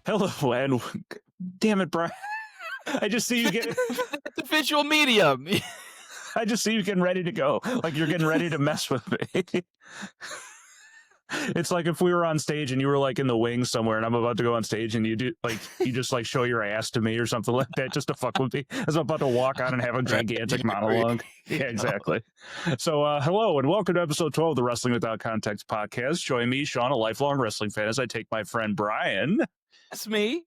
Hello, and damn it, Brian. I just see you get. It's a visual medium. I just see you getting ready to go. Like you're getting ready to mess with me. It's like if we were on stage and you were like in the wings somewhere and I'm about to go on stage and you just like show your ass to me or something like that just to fuck with me as I'm about to walk on and have a gigantic monologue. Yeah, exactly. So hello and welcome to episode 12 of the Wrestling Without Context podcast. Join me, Sean, a lifelong wrestling fan, as I take my friend Brian. That's me.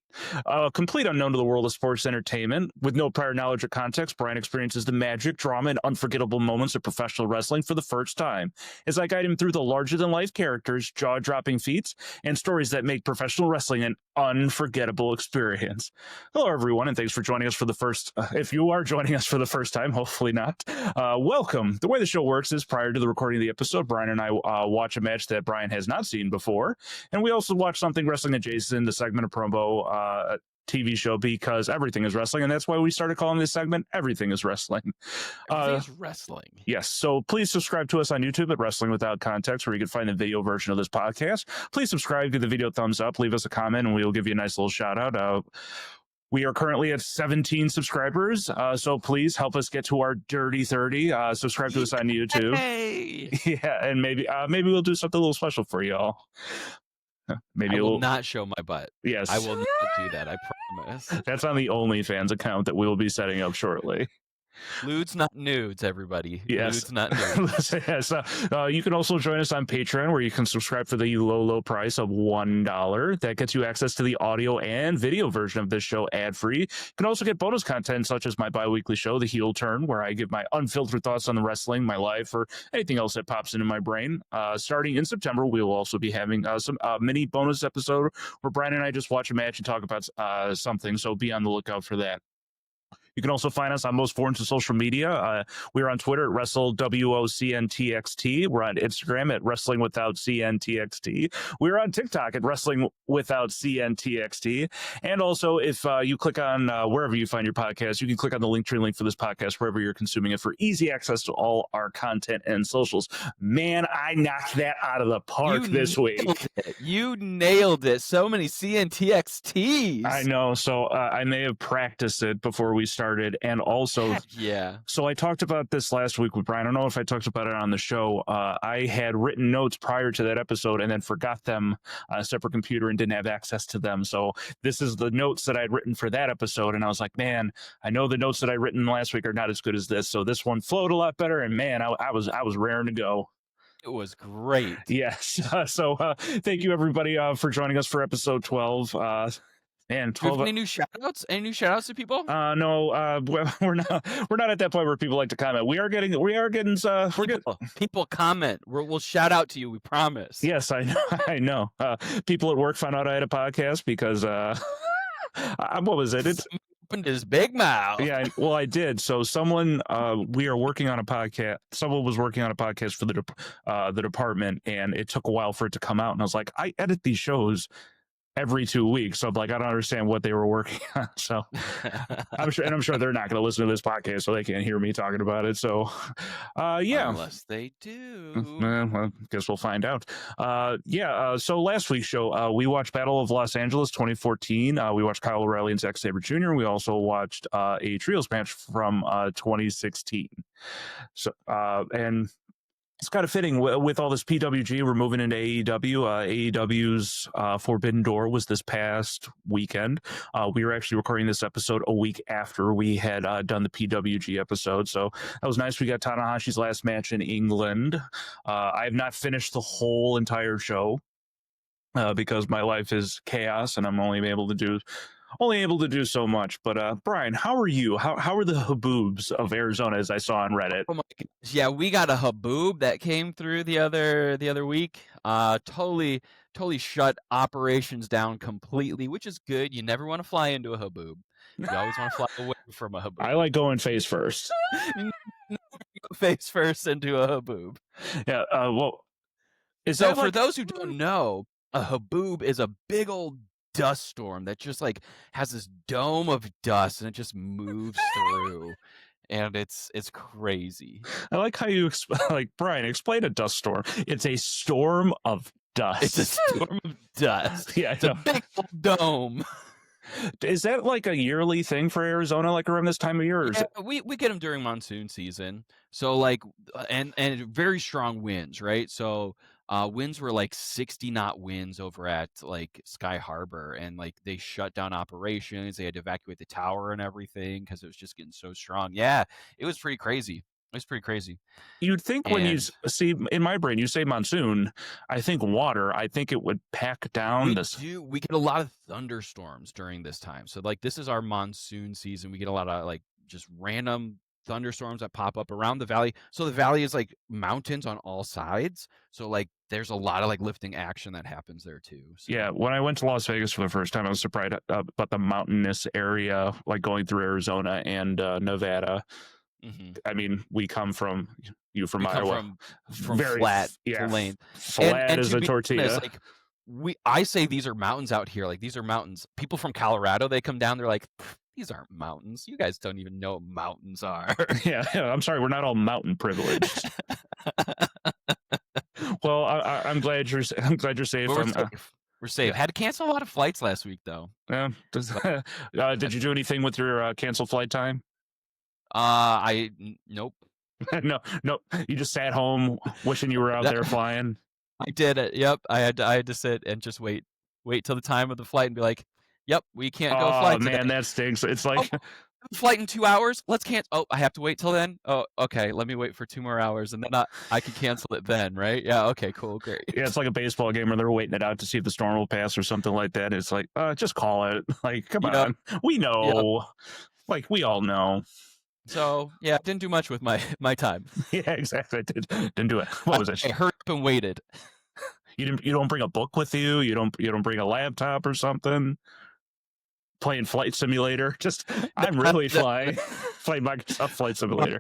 Complete unknown to the world of sports entertainment. With no prior knowledge or context, Brian experiences the magic, drama, and unforgettable moments of professional wrestling for the first time, as I guide him through the larger-than-life characters, jaw-dropping feats, and stories that make professional wrestling an unforgettable experience. Hello, everyone, and thanks for joining us for the first... if you are joining us for the first time, hopefully not, welcome. The way the show works is prior to the recording of the episode, Brian and I watch a match that Brian has not seen before, and we also watch something wrestling adjacent, the segment of promo TV show, because everything is wrestling, and that's why we started calling this segment Everything is Wrestling. Everything is wrestling. Yes, so please subscribe to us on YouTube at Wrestling Without Context, where you can find the video version of this podcast. Please subscribe, give the video a thumbs up, leave us a comment, and we will give you a nice little shout out. We are currently at 17 subscribers, so please help us get to our dirty 30. Subscribe to us on YouTube. Hey! Yeah, and maybe we'll do something a little special for y'all. Maybe I will not show my butt. Yes, I will not do that. I promise. That's on the OnlyFans account that we will be setting up shortly. Ludes, not nudes, everybody. Yes. Ludes, not nudes. Yes. You can also join us on Patreon, where you can subscribe for the low price of $1. That gets you access to the audio and video version of this show ad-free. You can also get bonus content, such as my bi-weekly show, The Heel Turn, where I give my unfiltered thoughts on the wrestling, my life, or anything else that pops into my brain. Starting in September, we will also be having some mini bonus episode where Brian and I just watch a match and talk about something, so be on the lookout for that. You can also find us on most forms of social media. We're on Twitter at WrestleWOCNTXT. We're on Instagram at Wrestling Without CNTXT. We're on TikTok at Wrestling Without CNTXT. And also, if you click on wherever you find your podcast, you can click on the Linktree link for this podcast wherever you're consuming it for easy access to all our content and socials. Man, I knocked that out of the park this week. You nailed it. So many CNTXTs. I know. So I may have practiced it before we started. And also, yeah. So I talked about this last week with Brian. I don't know if I talked about it on the show. I had written notes prior to that episode and then forgot them on a separate computer and didn't have access to them. So this is the notes that I'd written for that episode. And I was like, man, I know the notes that I written last week are not as good as this. So this one flowed a lot better. And man, I was raring to go. It was great. Yes. So thank you, everybody, for joining us for episode 12. And 12. Any new shout-outs? Any new shout-outs to people? No, we're not at that point where people like to comment. We're getting people comment. We'll shout out to you. We promise. Yes, I know. People at work found out I had a podcast because what was it? It's opened his big mouth. Yeah, well, I did. So we are working on a podcast. Someone was working on a podcast for the department, and it took a while for it to come out. And I was like, I edit these shows every 2 weeks, so I'm like, I don't understand what they were working on. So I'm sure they're not going to listen to this podcast, so they can't hear me talking about it. So yeah, unless they do, well, I guess we'll find out. So last week's show, we watched Battle of Los Angeles 2014. We watched Kyle O'Reilly and Zack Sabre Jr. We also watched a trios match from 2016. So and it's kind of fitting with all this PWG. We're moving into AEW. AEW's Forbidden Door was this past weekend. We were actually recording this episode a week after we had done the PWG episode. So that was nice. We got Tanahashi's last match in England. I have not finished the whole entire show because my life is chaos and I'm only able to do so much. But Brian, how are you? How are the haboobs of Arizona, as I saw on Reddit? Oh my goodness. Yeah, we got a haboob that came through the other week. Totally shut operations down completely, which is good. You never want to fly into a haboob. You always want to fly away from a haboob. I like going face first. Face first into a haboob. Yeah. So for those who don't know, a haboob is a big old dust storm that just like has this dome of dust and it just moves through, and it's crazy. I like how you Brian, explain a dust storm. It's a storm of dust. It's a storm of dust. Yeah, I It's a know. big old dome. Is that like a yearly thing for Arizona, like around this time of year? Or is Yeah, it? we get them during monsoon season. So like, and very strong winds, right? So winds were like 60 knot winds over at like Sky Harbor, and like they shut down operations. They had to evacuate the tower and everything because it was just getting so strong. Yeah, it was pretty crazy. It was pretty crazy. You'd think when you And see in my brain, you say monsoon, I think water. I think it would pack down this. we get a lot of thunderstorms during this time. So like this is our monsoon season. We get a lot of like just random thunderstorms that pop up around the valley. So the valley is like mountains on all sides. So like there's a lot of like lifting action that happens there too. So. Yeah, when I went to Las Vegas for the first time, I was surprised about the mountainous area, like going through Arizona and Nevada. Mm-hmm. I mean, we come from Iowa, from very flat yeah, to lane, flat and as to a be tortilla. honest, like I say these are mountains out here. Like these are mountains. People from Colorado, they come down. They're like, these aren't mountains. You guys don't even know what mountains are. Yeah, I'm sorry, we're not all mountain privileged. Well, I'm glad you're safe. We're safe. We're safe. Yeah. Had to cancel a lot of flights last week, though. Yeah. Did you do anything with your canceled flight time? Nope. No. You just sat home wishing you were out there flying. I did it. Yep. I had to sit and just wait till the time of the flight and be like, "Yep, we can't go fly today." Oh man, that stinks. It's like flight in 2 hours. Let's cancel. Oh, I have to wait till then. Oh, okay. Let me wait for 2 more hours, and then I can cancel it then, right? Yeah. Okay. Cool. Great. yeah, it's like a baseball game where they're waiting it out to see if the storm will pass or something like that. It's like, just call it. Like, come on, we know. Yep. Like, we all know. So yeah, didn't do much with my time. Yeah, exactly. Didn't do it. What was it? I hurried up and waited. You don't bring a book with you. You don't bring a laptop or something. Playing Flight Simulator. Just I'm really playing Microsoft Flight Simulator.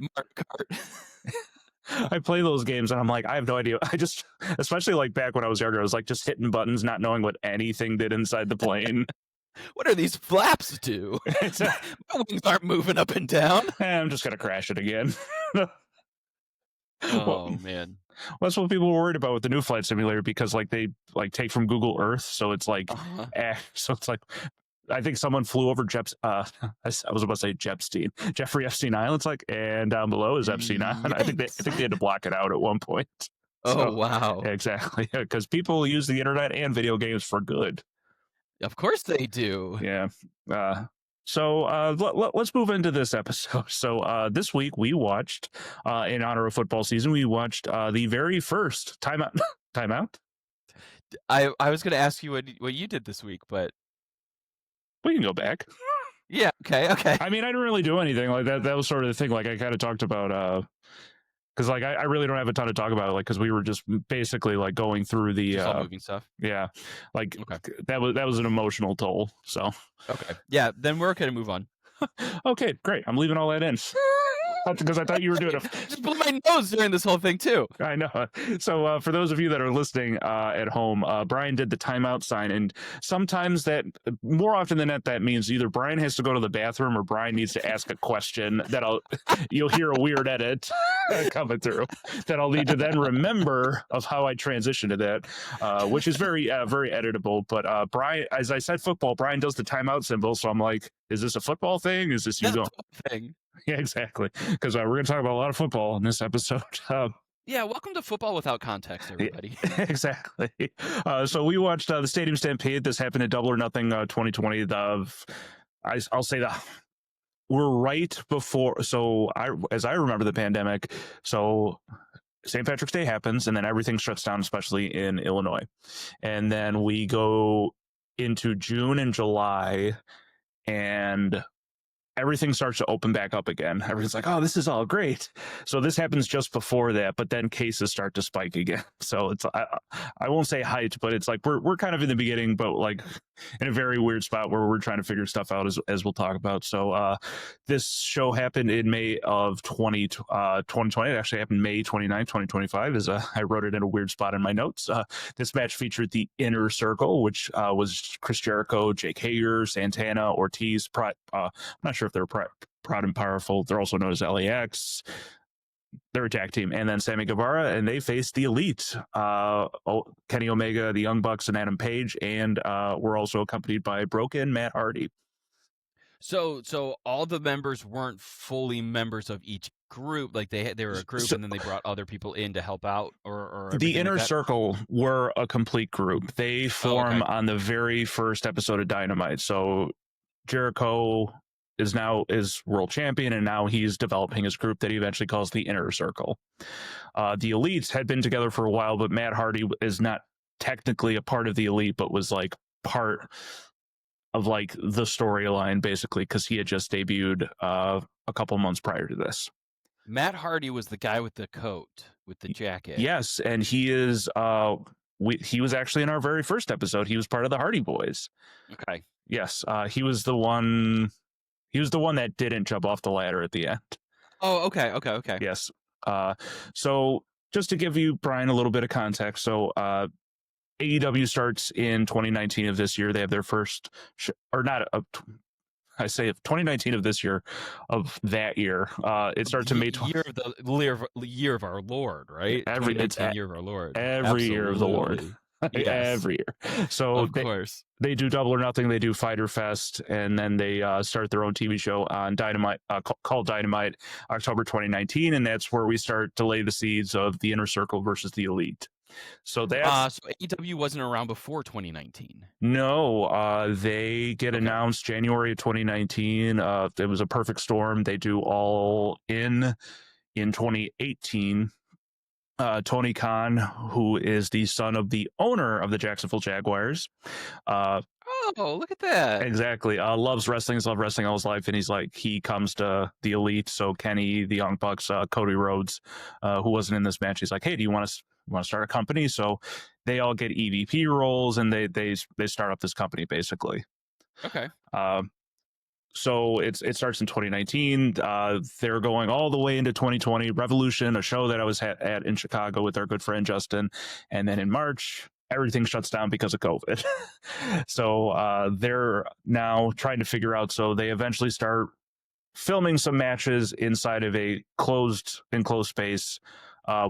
I play those games and I'm like, I have no idea. I just, especially like back when I was younger, I was like just hitting buttons, not knowing what anything did inside the plane. What are these flaps do? My wings aren't moving up and down. I'm just gonna crash it again. Oh man. Well, that's what people were worried about with the new Flight Simulator because like they like take from Google Earth, so it's like, so it's like, I think someone flew over I was about to say Jeffrey Epstein Island. It's like, and down below is Epstein Island. I think they had to block it out at one point. Oh wow! Exactly, because people use the internet and video games for good. Of course they do. Yeah. So let's move into this episode. So this week we watched, in honor of football season, we watched the very first timeout. Timeout. I was going to ask you what you did this week, but we can go back. Yeah. Okay. I mean, I didn't really do anything like that. That was sort of the thing. Like I kind of talked about, because like I really don't have a ton to talk about, like because we were just basically like going through the moving stuff. Yeah, like that was an emotional toll. So okay, yeah, then we're okay to move on. Okay, great. I'm leaving all that in. Because I thought you were doing just blew my nose during this whole thing too. I know. So for those of you that are listening at home, Brian did the timeout sign, and sometimes that, more often than not, that means either Brian has to go to the bathroom or Brian needs to ask a question that you'll hear a weird edit coming through that I'll need to then remember of how I transition to that, which is very very editable. But Brian, as I said, football. Brian does the timeout symbol, so I'm like, is this a football thing? Is this you going? Thing. Yeah, exactly. Because we're going to talk about a lot of football in this episode. Yeah, welcome to Football Without Context, everybody. Exactly. So we watched the Stadium Stampede. This happened at Double or Nothing 2020. I'll say we're right before. So as I remember the pandemic, so St. Patrick's Day happens, and then everything shuts down, especially in Illinois. And then we go into June and July, and everything starts to open back up again. Everyone's like, oh, this is all great. So this happens just before that, but then cases start to spike again. So it's, I won't say height, but it's like, we're kind of in the beginning, but like in a very weird spot where we're trying to figure stuff out as we'll talk about. So this show happened in May of 2020. It actually happened May 29th, 2025, as I wrote it in a weird spot in my notes. This match featured the Inner Circle, which was Chris Jericho, Jake Hager, Santana, Ortiz. I'm not sure if they're Proud and Powerful. They're also known as LAX. They're a tag team, and then Sammy Guevara, and they faced the Elite, Kenny Omega, the Young Bucks, and Adam Page, and we're also accompanied by Broken Matt Hardy. So all the members weren't fully members of each group. Like they were a group, and then they brought other people in to help out, or the Inner like Circle were a complete group. They form on the very first episode of Dynamite. So Jericho is world champion, and now he's developing his group that he eventually calls the Inner Circle. The Elites had been together for a while, but Matt Hardy is not technically a part of the Elite, but was like part of like the storyline basically, because he had just debuted a couple months prior to this. Matt Hardy was the guy with the coat, with the jacket. Yes, and he is he was actually in our very first episode. He was part of the Hardy Boys. Okay. Yes, he was the one that didn't jump off the ladder at the end. Oh, okay. Yes. So just to give you, Brian, a little bit of context. So AEW starts in 2019 of this year. They have their first, I say 2019 of this year, of that year. It starts in May. Year of our Lord, right? It's year of our Lord. Every year of the Lord. Yes. Every year. So of course they do Double or Nothing. They do Fyter Fest, and then they start their own TV show on Dynamite, called Dynamite, October 2019, and that's where we start to lay the seeds of the Inner Circle versus the Elite. So that's so AEW wasn't around before 2019. No, they get announced January of 2019. It was a perfect storm. They do All In 2018. Tony Khan, who is the son of the owner of the Jacksonville Jaguars. Oh, look at that. Exactly. Loves wrestling. He's loved wrestling all his life. And he comes to the Elite. So Kenny, the Young Bucks, Cody Rhodes, who wasn't in this match, he's like, hey, do you want to start a company? So they all get EVP roles, and they start up this company basically. Okay. So it starts in 2019. They're going all the way into 2020. Revolution, a show that I was at in Chicago with our good friend Justin, and then in March, everything shuts down because of COVID. So they're now trying to figure out. So they eventually start filming some matches inside of a enclosed space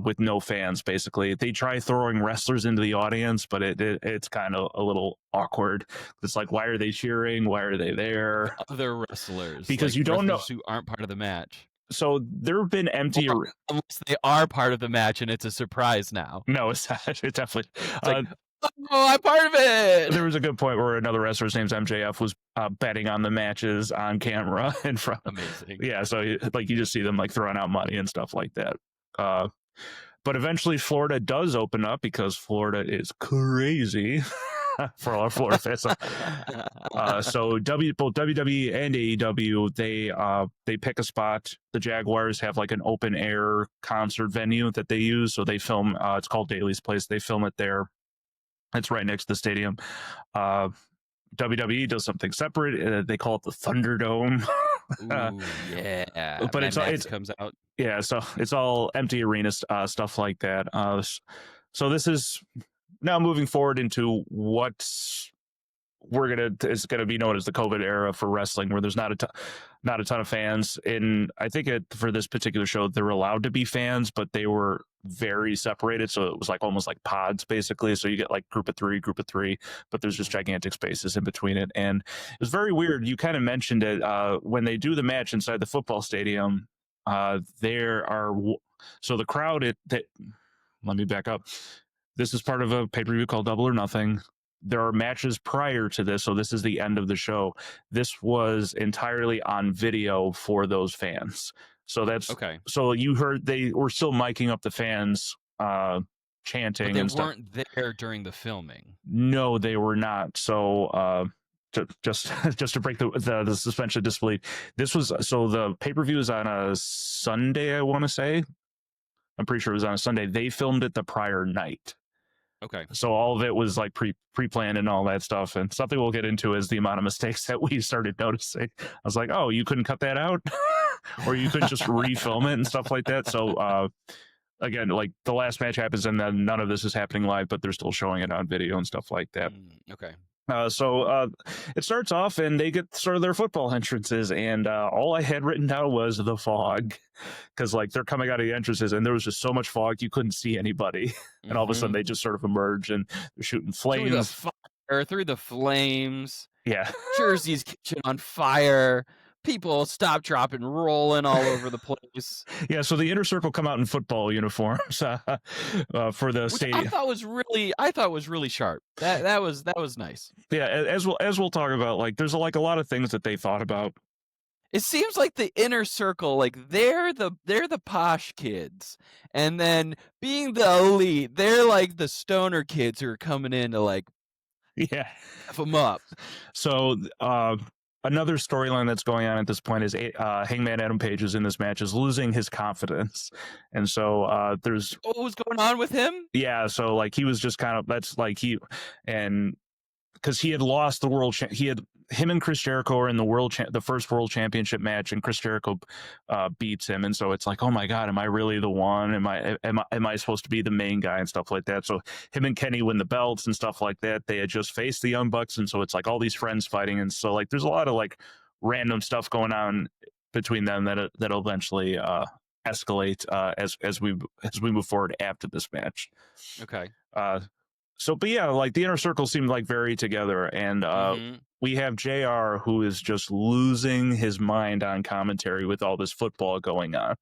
with no fans. Basically, they try throwing wrestlers into the audience, but it's kind of a little awkward. It's like, why are they cheering? Why are they there? Other wrestlers, because like you don't know who aren't part of the match. So there have been empty, unless they are part of the match, and it's a surprise now. No, it's definitely. It's like, oh, I'm part of it. There was a good point where another wrestler's name's MJF was betting on the matches on camera in front. Amazing. Yeah, so like you just see them like throwing out money and stuff like that. But eventually Florida does open up because Florida is crazy for all our Florida fans. So both WWE and AEW, they pick a spot. The Jaguars have like an open air concert venue that they use. So they film, it's called Daly's Place. They film it there. It's right next to the stadium. WWE does something separate. They call it the Thunderdome. Ooh, yeah, but it comes out. Yeah, so it's all empty arena stuff like that. So this is now moving forward into what is gonna be known as the COVID era for wrestling, where there's not a ton of fans. And I think for this particular show, they were allowed to be fans, but they were very separated. So it was like almost like pods, basically. So you get like group of three, but there's just gigantic spaces in between it. And it was very weird. You kind of mentioned it when they do the match inside the football stadium. There are so the crowd. Let me back up. This is part of a pay-per-view called Double or Nothing. There are matches prior to this, so this is the end of the show. This was entirely on video for those fans. So that's okay. So you heard they were still miking up the fans, chanting. But they weren't there during the filming. No, they were not. So just to break the suspension of disbelief, the pay-per-view is on a Sunday, I want to say. I'm pretty sure it was on a Sunday. They filmed it the prior night. Okay. So all of it was like pre-planned and all that stuff. And something we'll get into is the amount of mistakes that we started noticing. I was like, oh, you couldn't cut that out? Or you could just refilm it and stuff like that. So again, like the last match happens and then none of this is happening live, but they're still showing it on video and stuff like that. Okay. So it starts off, and they get sort of their football entrances, and all I had written down was the fog, because like they're coming out of the entrances, and there was just so much fog you couldn't see anybody, and all of a sudden they just sort of emerge, and they're shooting Through the flames. fire, through the flames. Yeah. Jersey's catching on fire. People stop, drop, and rolling all over the place. Yeah, so the inner circle come out in football uniforms for the Which stadium. I thought was really sharp. That was nice. Yeah, as we'll talk about, like there's like a lot of things that they thought about. It seems like the inner circle, like they're the posh kids, and then being the elite, they're like the stoner kids who are coming in to like Yeah. f them up. So another storyline that's going on at this point is Hangman Adam Page is in this match is losing his confidence, and so there's What was going on with him? yeah, so like he was just kind of that's like he and because he had lost the him and Chris Jericho are in the first world championship match, and Chris Jericho beats him, and so it's like, oh my god, am I really the one? Am I supposed to be the main guy and stuff like that? So him and Kenny win the belts and stuff like that. They had just faced the Young Bucks, and so it's like all these friends fighting, and so like there's a lot of like random stuff going on between them that'll eventually escalate as we move forward after this match. Okay. But yeah, like the inner circle seemed like very together, and we have JR who is just losing his mind on commentary with all this football going on,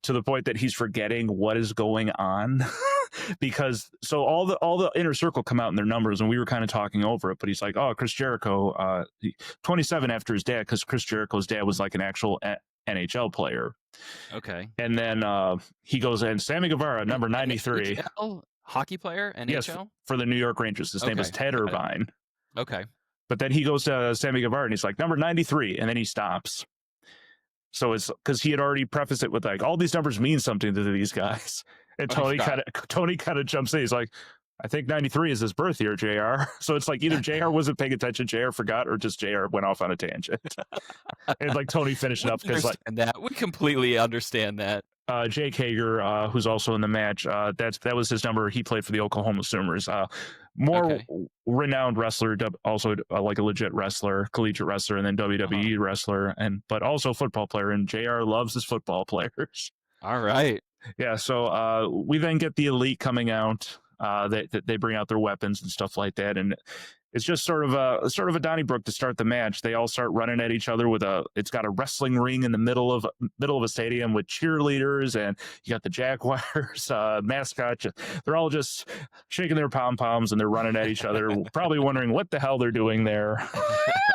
to the point that he's forgetting what is going on. Because so all the inner circle come out in their numbers, and we were kind of talking over it, but he's like, oh, Chris Jericho 27 after his dad, because Chris Jericho's dad was like an actual NHL player. Okay. And then he goes in, Sammy Guevara, number 93. NHL? Hockey player? NHL? Yes, for the New York Rangers. His name is Ted Irvine. Okay. But then he goes to Sammy Guevara, and he's like, number 93, and then he stops. So it's because he had already prefaced it with like, all these numbers mean something to these guys. And Tony kind of jumps in. He's like, I think 93 is his birth year, JR. So it's like either JR wasn't paying attention, JR forgot, or just JR went off on a tangent. And like Tony finished it up because like that we completely understand that. Jake Hager, who's also in the match, that was his number. He played for the Oklahoma Sooners. More renowned wrestler, also like a legit wrestler, collegiate wrestler, and then WWE wrestler, but also football player. And JR loves his football players. All right. Yeah. So we then get the Elite coming out. They bring out their weapons and stuff like that, and it's just sort of a Donnybrook to start the match. They all start running at each other it's got a wrestling ring in the middle of a stadium with cheerleaders, and you got the Jaguars mascot. They're all just shaking their pom-poms, and they're running at each other, probably wondering what the hell they're doing there.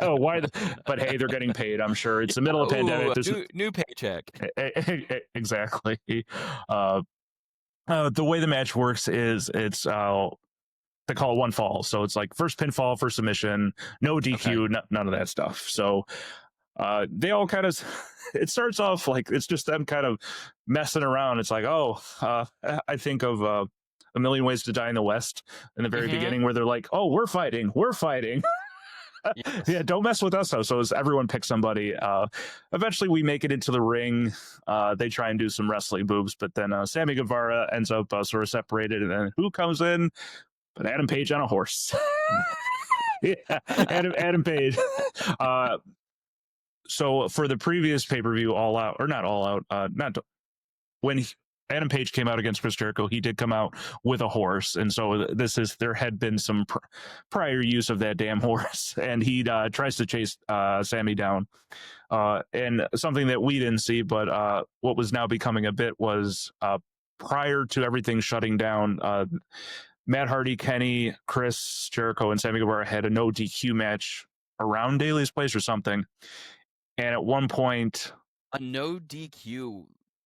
Oh, why? But hey, they're getting paid, I'm sure. It's the middle of the pandemic. There's new paycheck. Exactly. The way the match works is it's they call it one fall, so it's like first pinfall, first submission, no DQ, none of that stuff. So they all kind of it starts off like it's just them kind of messing around. It's like, I think of A Million Ways to Die in the West in the very beginning, where they're like, oh, we're fighting. Yes. Yeah, don't mess with us though. So as everyone picks somebody, eventually we make it into the ring. They try and do some wrestling moves, but then Sammy Guevara ends up sort of separated, and then who comes in but Adam Page on a horse? Yeah, Adam Page. So for the previous pay-per-view, All Out, or not All Out, when Adam Page came out against Chris Jericho, he did come out with a horse, and so there had been some prior use of that damn horse, and he tries to chase Sammy down, and something that we didn't see, but what was now becoming a bit was prior to everything shutting down, Matt Hardy, Kenny, Chris Jericho, and Sammy Guevara had a no DQ match around Daly's Place or something, and at one point, a no DQ.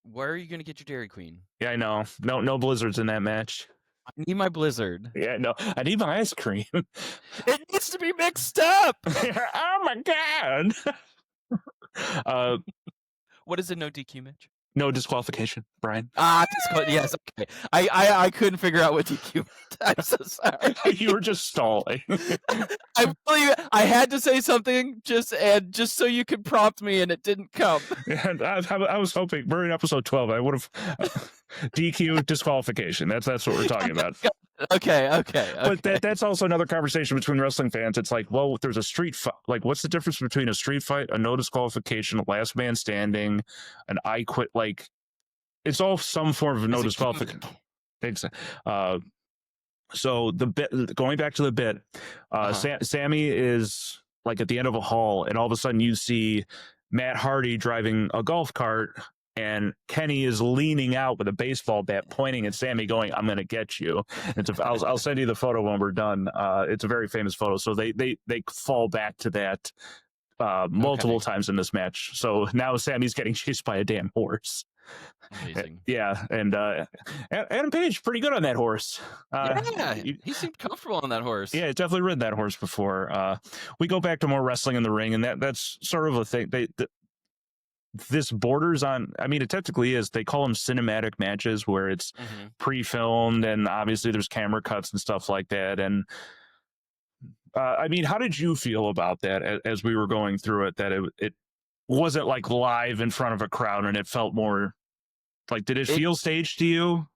Where are you going to get your Dairy Queen? Yeah, I know. No blizzards in that match. I need my Blizzard. Yeah, no. I need my ice cream. It needs to be mixed up. Oh my god. What is a no DQ match? No disqualification, Brian. Yes. Okay. I couldn't figure out what DQ meant. I'm so sorry. You were just stalling. I had to say something just so you could prompt me, and it didn't come. And I was hoping, we're in episode 12. I would have DQ disqualification. That's what we're talking about. But Okay. that's also another conversation between wrestling fans. It's like, well, there's a street fight. Like, what's the difference between a street fight, a no disqualification, a last man standing, an I quit? Like, it's all some form of no It's a disqualification. gimmick. So the bit, going back to the bit, Sammy is like at the end of a hall, and all of a sudden you see Matt Hardy driving a golf cart, and Kenny is leaning out with a baseball bat, pointing at Sammy, going, "I'm going to get you." I'll send you the photo when we're done. It's a very famous photo. So they fall back to that multiple times in this match. So now Sammy's getting chased by a damn horse. Amazing. Yeah, and Adam Page pretty good on that horse. He seemed comfortable on that horse. Yeah, definitely ridden that horse before. We go back to more wrestling in the ring, and that's sort of a thing. This borders on. I mean, it technically is. They call them cinematic matches, where it's pre-filmed, and obviously there's camera cuts and stuff like that. And I mean, how did you feel about that as we were going through it? That it wasn't like live in front of a crowd, and it felt more like, did it feel staged to you?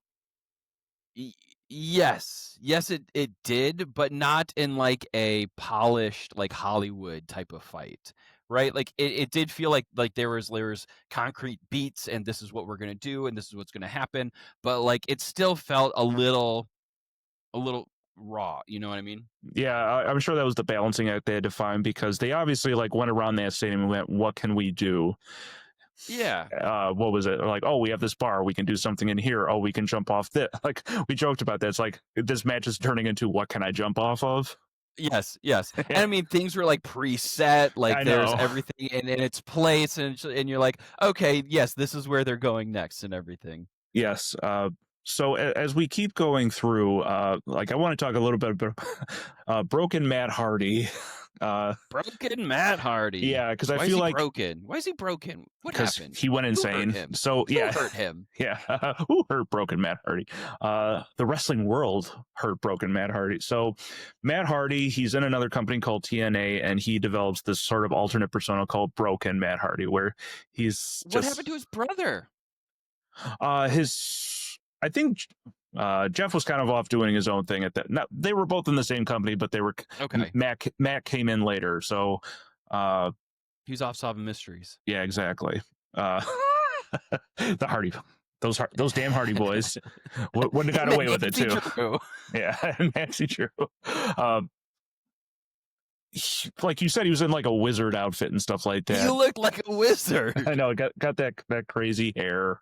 Yes, it did, but not in like a polished like Hollywood type of fight, right? Like it did feel like there was concrete beats, and this is what we're gonna do, and this is what's gonna happen, but like it still felt a little raw. You know what I mean? Yeah, I'm sure that was the balancing act they had to find, because they obviously like went around that stadium and went, "What can we do?" Yeah. What was it? Like, oh, we have this bar. We can do something in here. Oh, we can jump off this. Like, we joked about that. It's like, this match is turning into, what can I jump off of? Yes. And I mean, things were like preset, like there's everything in its place, and you're like, okay, yes, this is where they're going next and everything. Yes. So as we keep going through, like, I want to talk a little bit about Broken Matt Hardy. Broken Matt Hardy. Yeah, because I feel like broken. Why is he broken? What happened? He went insane. Who hurt him? So yeah, Who hurt him? Yeah, who hurt Broken Matt Hardy? The wrestling world hurt Broken Matt Hardy. So Matt Hardy, he's in another company called TNA, and he develops this sort of alternate persona called Broken Matt Hardy, where he's what happened to his brother? I think Jeff was kind of off doing his own thing at that. Now, they were both in the same company, but they were okay. Matt came in later, so he was off solving mysteries. Yeah, exactly. The Hardy, those damn Hardy boys wouldn't have got away with it too. True. Yeah, Nancy Drew. Like you said, he was in like a wizard outfit and stuff like that. You looked like a wizard. I know, got that crazy hair.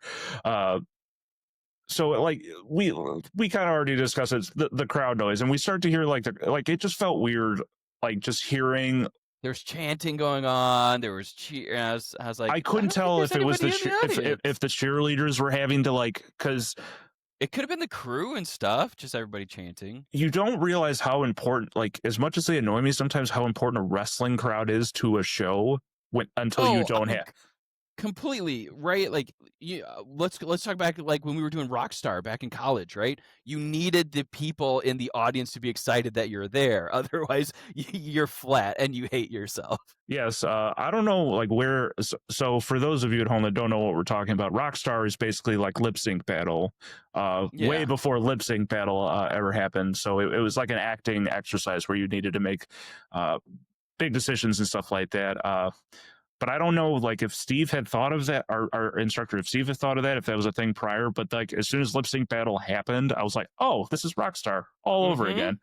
So like we kind of already discussed it, the crowd noise, and we start to hear like it just felt weird, like just hearing. There's chanting going on. There was cheer. I was like, I couldn't tell if it was if the cheerleaders were having to like, because it could have been the crew and stuff, just everybody chanting. You don't realize how important, like, as much as they annoy me sometimes, how important a wrestling crowd is to a show until you don't have. Completely right. Like, let's talk back like when we were doing Rockstar back in college, right? You needed the people in the audience to be excited that you're there. Otherwise, you're flat and you hate yourself. Yes, I don't know like where. So for those of you at home that don't know what we're talking about, Rockstar is basically like lip sync battle. Way before lip sync battle ever happened. So it was like an acting exercise where you needed to make big decisions and stuff like that. But I don't know, like, if Steve had thought of that, our instructor, if Steve had thought of that, if that was a thing prior. But like, as soon as lip sync battle happened, I was like, oh, this is Rockstar all over again.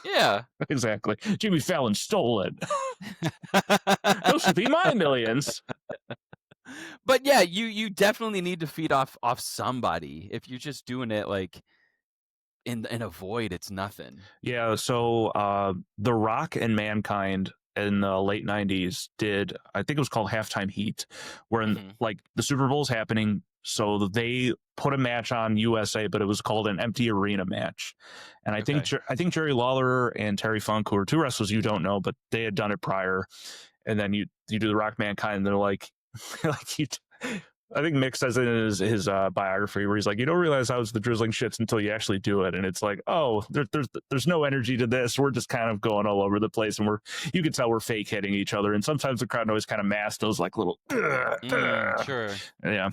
Yeah, exactly. Jimmy Fallon stole it. Those should be my millions. But yeah, you definitely need to feed off somebody. If you're just doing it like in a void, it's nothing. Yeah. So The Rock and Mankind in the late 90s did, I think it was called Halftime Heat, where like the Super Bowl's happening, so they put a match on USA, but it was called an empty arena match. And I think Jerry Lawler and Terry Funk, who are two wrestlers you don't know, but they had done it prior. And then you do The Rock Mankind, and they're like I think Mick says it in his biography, where he's like, you don't realize how it's the drizzling shits until you actually do it. And it's like, oh, there's no energy to this. We're just kind of going all over the place, and you can tell we're fake hitting each other. And sometimes the crowd noise kind of masks those like little sure. Yeah.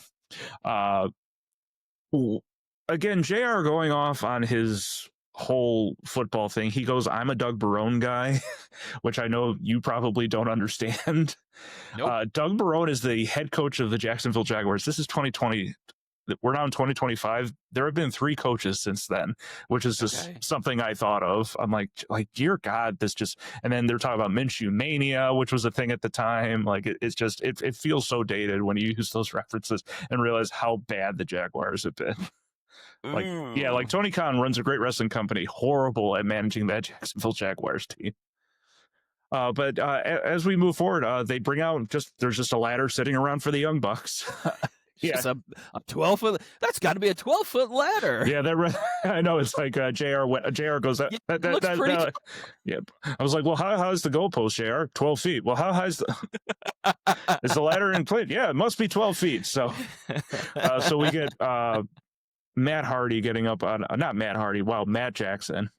Again, JR going off on his whole football thing. He goes, "I'm a Doug Barone guy," which I know you probably don't understand. Nope. Doug Barone is the head coach of the Jacksonville Jaguars. This is 2020. We're now in 2025. There have been 3 coaches since then, which is just something I thought of. I'm like, dear God, this just. And then they're talking about Minshew mania, which was a thing at the time. Like, it's just, it feels so dated when you use those references and realize how bad the Jaguars have been. Like, yeah, like Tony Khan runs a great wrestling company, horrible at managing that Jacksonville Jaguars team. But as we move forward, they bring out there's just a ladder sitting around for the Young Bucks. Yeah, it's a 12-foot. That's got to be a 12-foot ladder. Yeah, I know. It's like JR goes. That looks pretty. Yep. I was like, well, how high is the goalpost, JR? 12 feet. Well, how high is the ladder in place? Yeah, it must be 12 feet. So, so we get Matt Hardy getting up on not Matt Hardy. Wow, Matt Jackson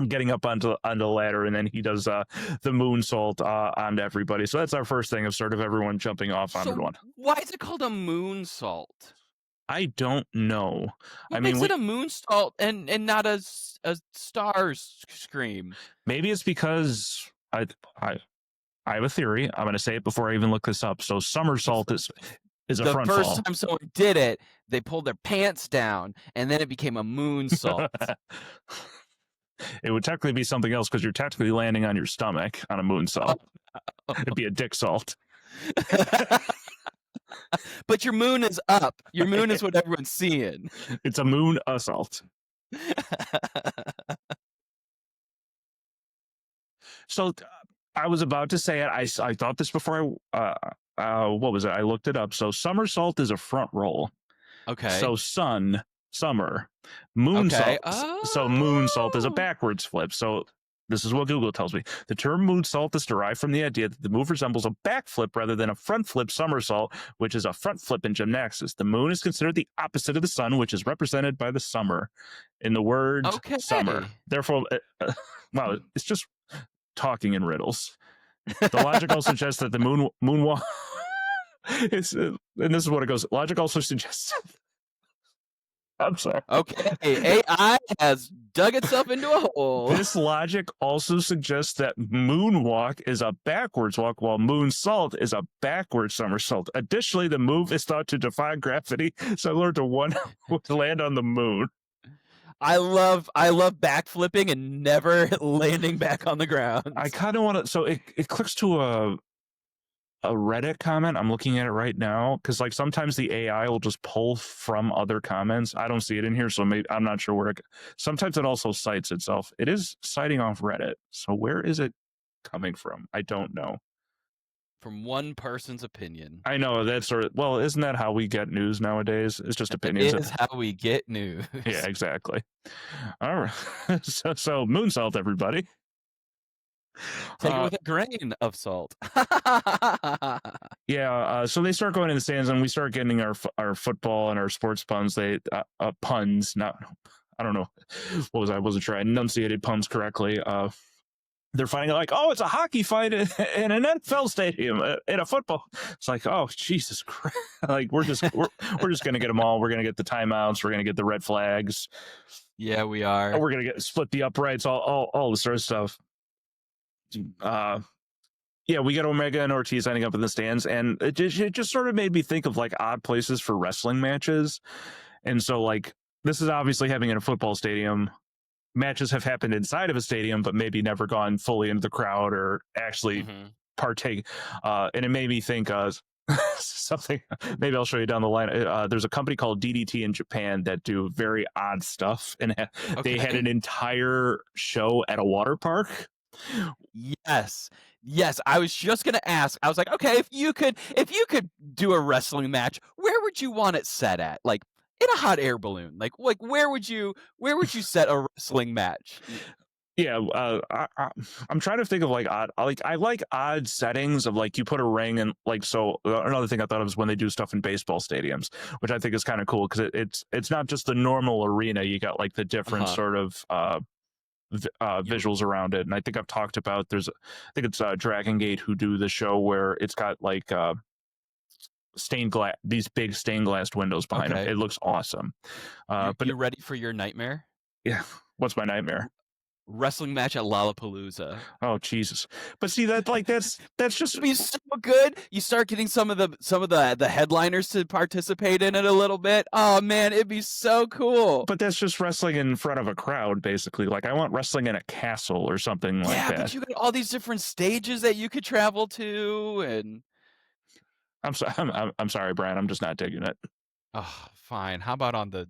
getting up onto the ladder, and then he does the moonsault onto everybody. So that's our first thing of sort of everyone jumping off onto one. Why is it called a moonsault? I don't know. What makes it a moonsault and not a star scream? Maybe it's because I have a theory. I'm going to say it before I even look this up. So somersault is a front fall. The first time someone did it, they pulled their pants down, and then it became a moonsault. It would technically be something else because you're technically landing on your stomach on a moonsault. It'd be a dick salt. But your moon is up. Your moon is what everyone's seeing. It's a moon assault. So I was about to say it. I thought this before what was it? I looked it up. So somersault is a front roll. Okay. So summer. Moonsault. Okay. So moonsault is a backwards flip. So this is what Google tells me. The term moonsault is derived from the idea that the move resembles a backflip rather than a front flip somersault, which is a front flip in gymnastics. The moon is considered the opposite of the sun, which is represented by the summer in the word summer. Therefore, wow, it's just talking in riddles. The logic also suggests that the moonwalk is, and this is what it goes. Logic also suggests. I'm sorry. Okay, AI has dug itself into a hole. This logic also suggests that moonwalk is a backwards walk, while moonsault is a backwards somersault. Additionally, the move is thought to defy gravity, similar to one would land on the moon. I love backflipping and never landing back on the ground. I kind of want to. So it clicks to a Reddit comment. I'm looking at it right now because like sometimes the AI will just pull from other comments. I don't see it in here, so maybe I'm not sure where sometimes it also cites itself. It is citing off Reddit. So where is it coming from? I don't know. From one person's opinion. I know that's well, isn't that how we get news nowadays? It's just opinions. It is how we get news. Yeah, exactly. All right. So moonsault, everybody. Take it with a grain of salt. Yeah, so they start going in the stands, and we start getting our football and our sports puns. They puns, not I don't know what was I wasn't sure I enunciated puns correctly. They're finding out like, oh, it's a hockey fight in an NFL stadium in a football. It's like, oh, Jesus Christ! Like we're just gonna get them all. We're gonna get the timeouts. We're gonna get the red flags. Yeah, we are. We're gonna get split the uprights. All this sort of stuff. Yeah, we got Omega and Ortiz ending up in the stands, and it just sort of made me think of like odd places for wrestling matches. And so like this is obviously happening in a football stadium. Matches have happened inside of a stadium, but maybe never gone fully into the crowd or actually partake. And it made me think something. Maybe I'll show you down the line. There's a company called DDT in Japan that do very odd stuff, and they had an entire show at a water park. Yes. I was just gonna ask. I was like, okay, if you could do a wrestling match, where would you want it set at? Like in a hot air balloon. Like where would you set a wrestling match? Yeah, I'm trying to think of like odd. I like odd settings of like you put a ring and like so. Another thing I thought of is when they do stuff in baseball stadiums, which I think is kind of cool because it's not just the normal arena. You got like the different sort of visuals around it. And I think I've talked about I think it's Dragon Gate who do the show where it's got like stained glass, these big stained glass windows behind them. It looks awesome. But you ready for your nightmare? Yeah. What's my nightmare? Wrestling match at Lollapalooza. Oh Jesus! But see that's just It'd be so good. You start getting some of the headliners to participate in it a little bit. Oh man, it'd be so cool. but that's just wrestling in front of a crowd, basically. Like I want wrestling in a castle or something like Yeah, that. but you got all these different stages that you could travel to, and I'm sorry, Brian. I'm just not digging it. oh, fine. How about on the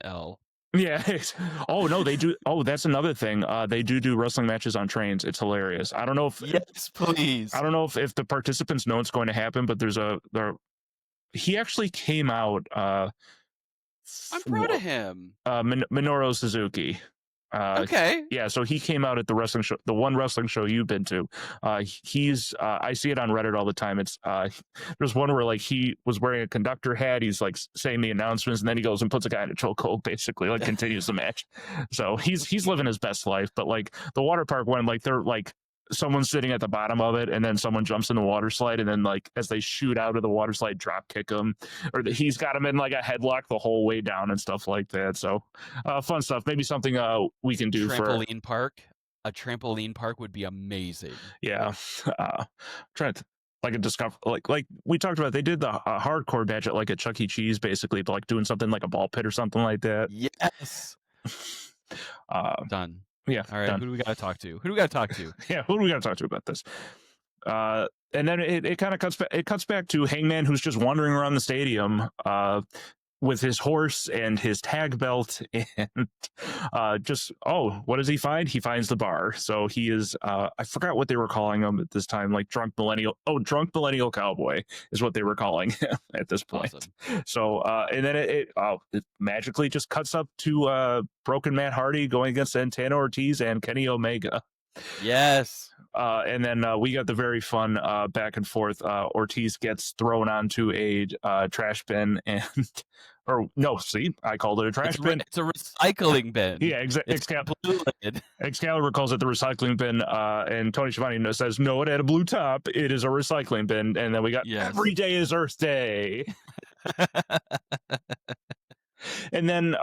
L? Yeah. Oh no, they do. Oh, that's another thing. They do wrestling matches on trains. It's hilarious. I don't know if Yes, please. I don't know if the participants know it's going to happen, but he actually came out. I'm proud of him. Minoru Suzuki. Okay. Yeah, so he came out at the wrestling show, the one wrestling show you've been to. He's I see it on Reddit all the time. It's there's one where like he was wearing a conductor hat. He's like saying the announcements, and then he goes and puts a guy in a chokehold, basically, like continues the match. So he's living his best life. But like the water park one, like they're like someone's sitting at the bottom of it, and then someone jumps in the water slide, and then like as they shoot out of the water slide, drop kick him, or he's got him in like a headlock the whole way down and stuff like that. So fun stuff. Maybe something we can do trampoline park. A trampoline park would be amazing. Yeah. Trying to like a discover like we talked about, they did the hardcore badge at like a Chuck E. Cheese, basically, but like doing something like a ball pit or something like that. Yes. Done. Yeah. All right. Done. Who do we got to talk to? Who do we got to talk to? Yeah. Who do we got to talk to about this? And then it kind of cuts back to Hangman, who's just wandering around the stadium with his horse and his tag belt, and what does he find? He finds the bar. So he is I forgot what they were calling him at this time, like drunk millennial cowboy is what they were calling him at this point. Awesome. So and then it magically just cuts up to broken Matt Hardy going against Santana Ortiz and Kenny Omega. Yes. And then we got the very fun back and forth. Ortiz gets thrown onto a trash bin, and I called it a trash bin. It's a recycling bin. Yeah, Excalibur calls it the recycling bin, and Tony Schiavone says, no, it had a blue top. It is a recycling bin. And then we got every day is Earth Day. And then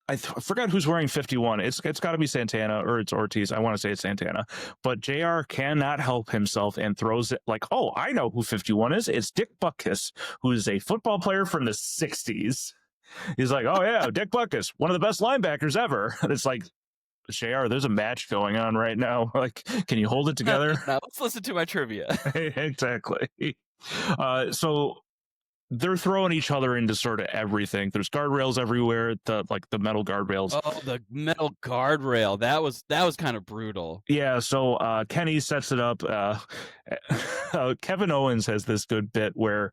I forgot who's wearing 51. It's got to be Santana, or it's Ortiz. I want to say it's Santana. But JR cannot help himself and throws it like, oh, I know who 51 is. It's Dick Butkus, who is a football player from the 60s. He's like, oh, yeah, Dick Butkus, one of the best linebackers ever. And it's like, JR, there's a match going on right now. Like, can you hold it together? Now, let's listen to my trivia. Exactly. So they're throwing each other into sort of everything. There's guardrails everywhere, the metal guardrails. Oh, the metal guardrail. That was kind of brutal. Yeah, so Kenny sets it up. Kevin Owens has this good bit where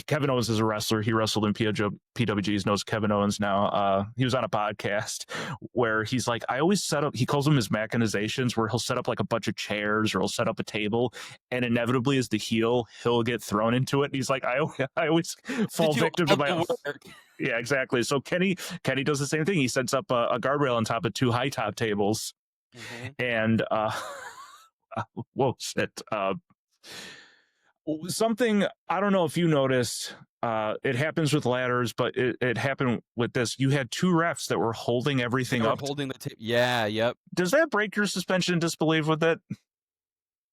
Kevin Owens is a wrestler. He wrestled in PWGs, knows Kevin Owens now. He was on a podcast where he's like, I always set up, he calls them his mechanizations, where he'll set up like a bunch of chairs, or he'll set up a table, and inevitably as the heel, he'll get thrown into it. And he's like, I always fall victim to my own. Yeah, exactly. So Kenny does the same thing. He sets up a guardrail on top of two high top tables. Mm-hmm. And something, I don't know if you noticed, it happens with ladders, but it happened with this. You had two refs that were holding everything up. Holding the yeah, yep. Does that break your suspension of disbelief with it?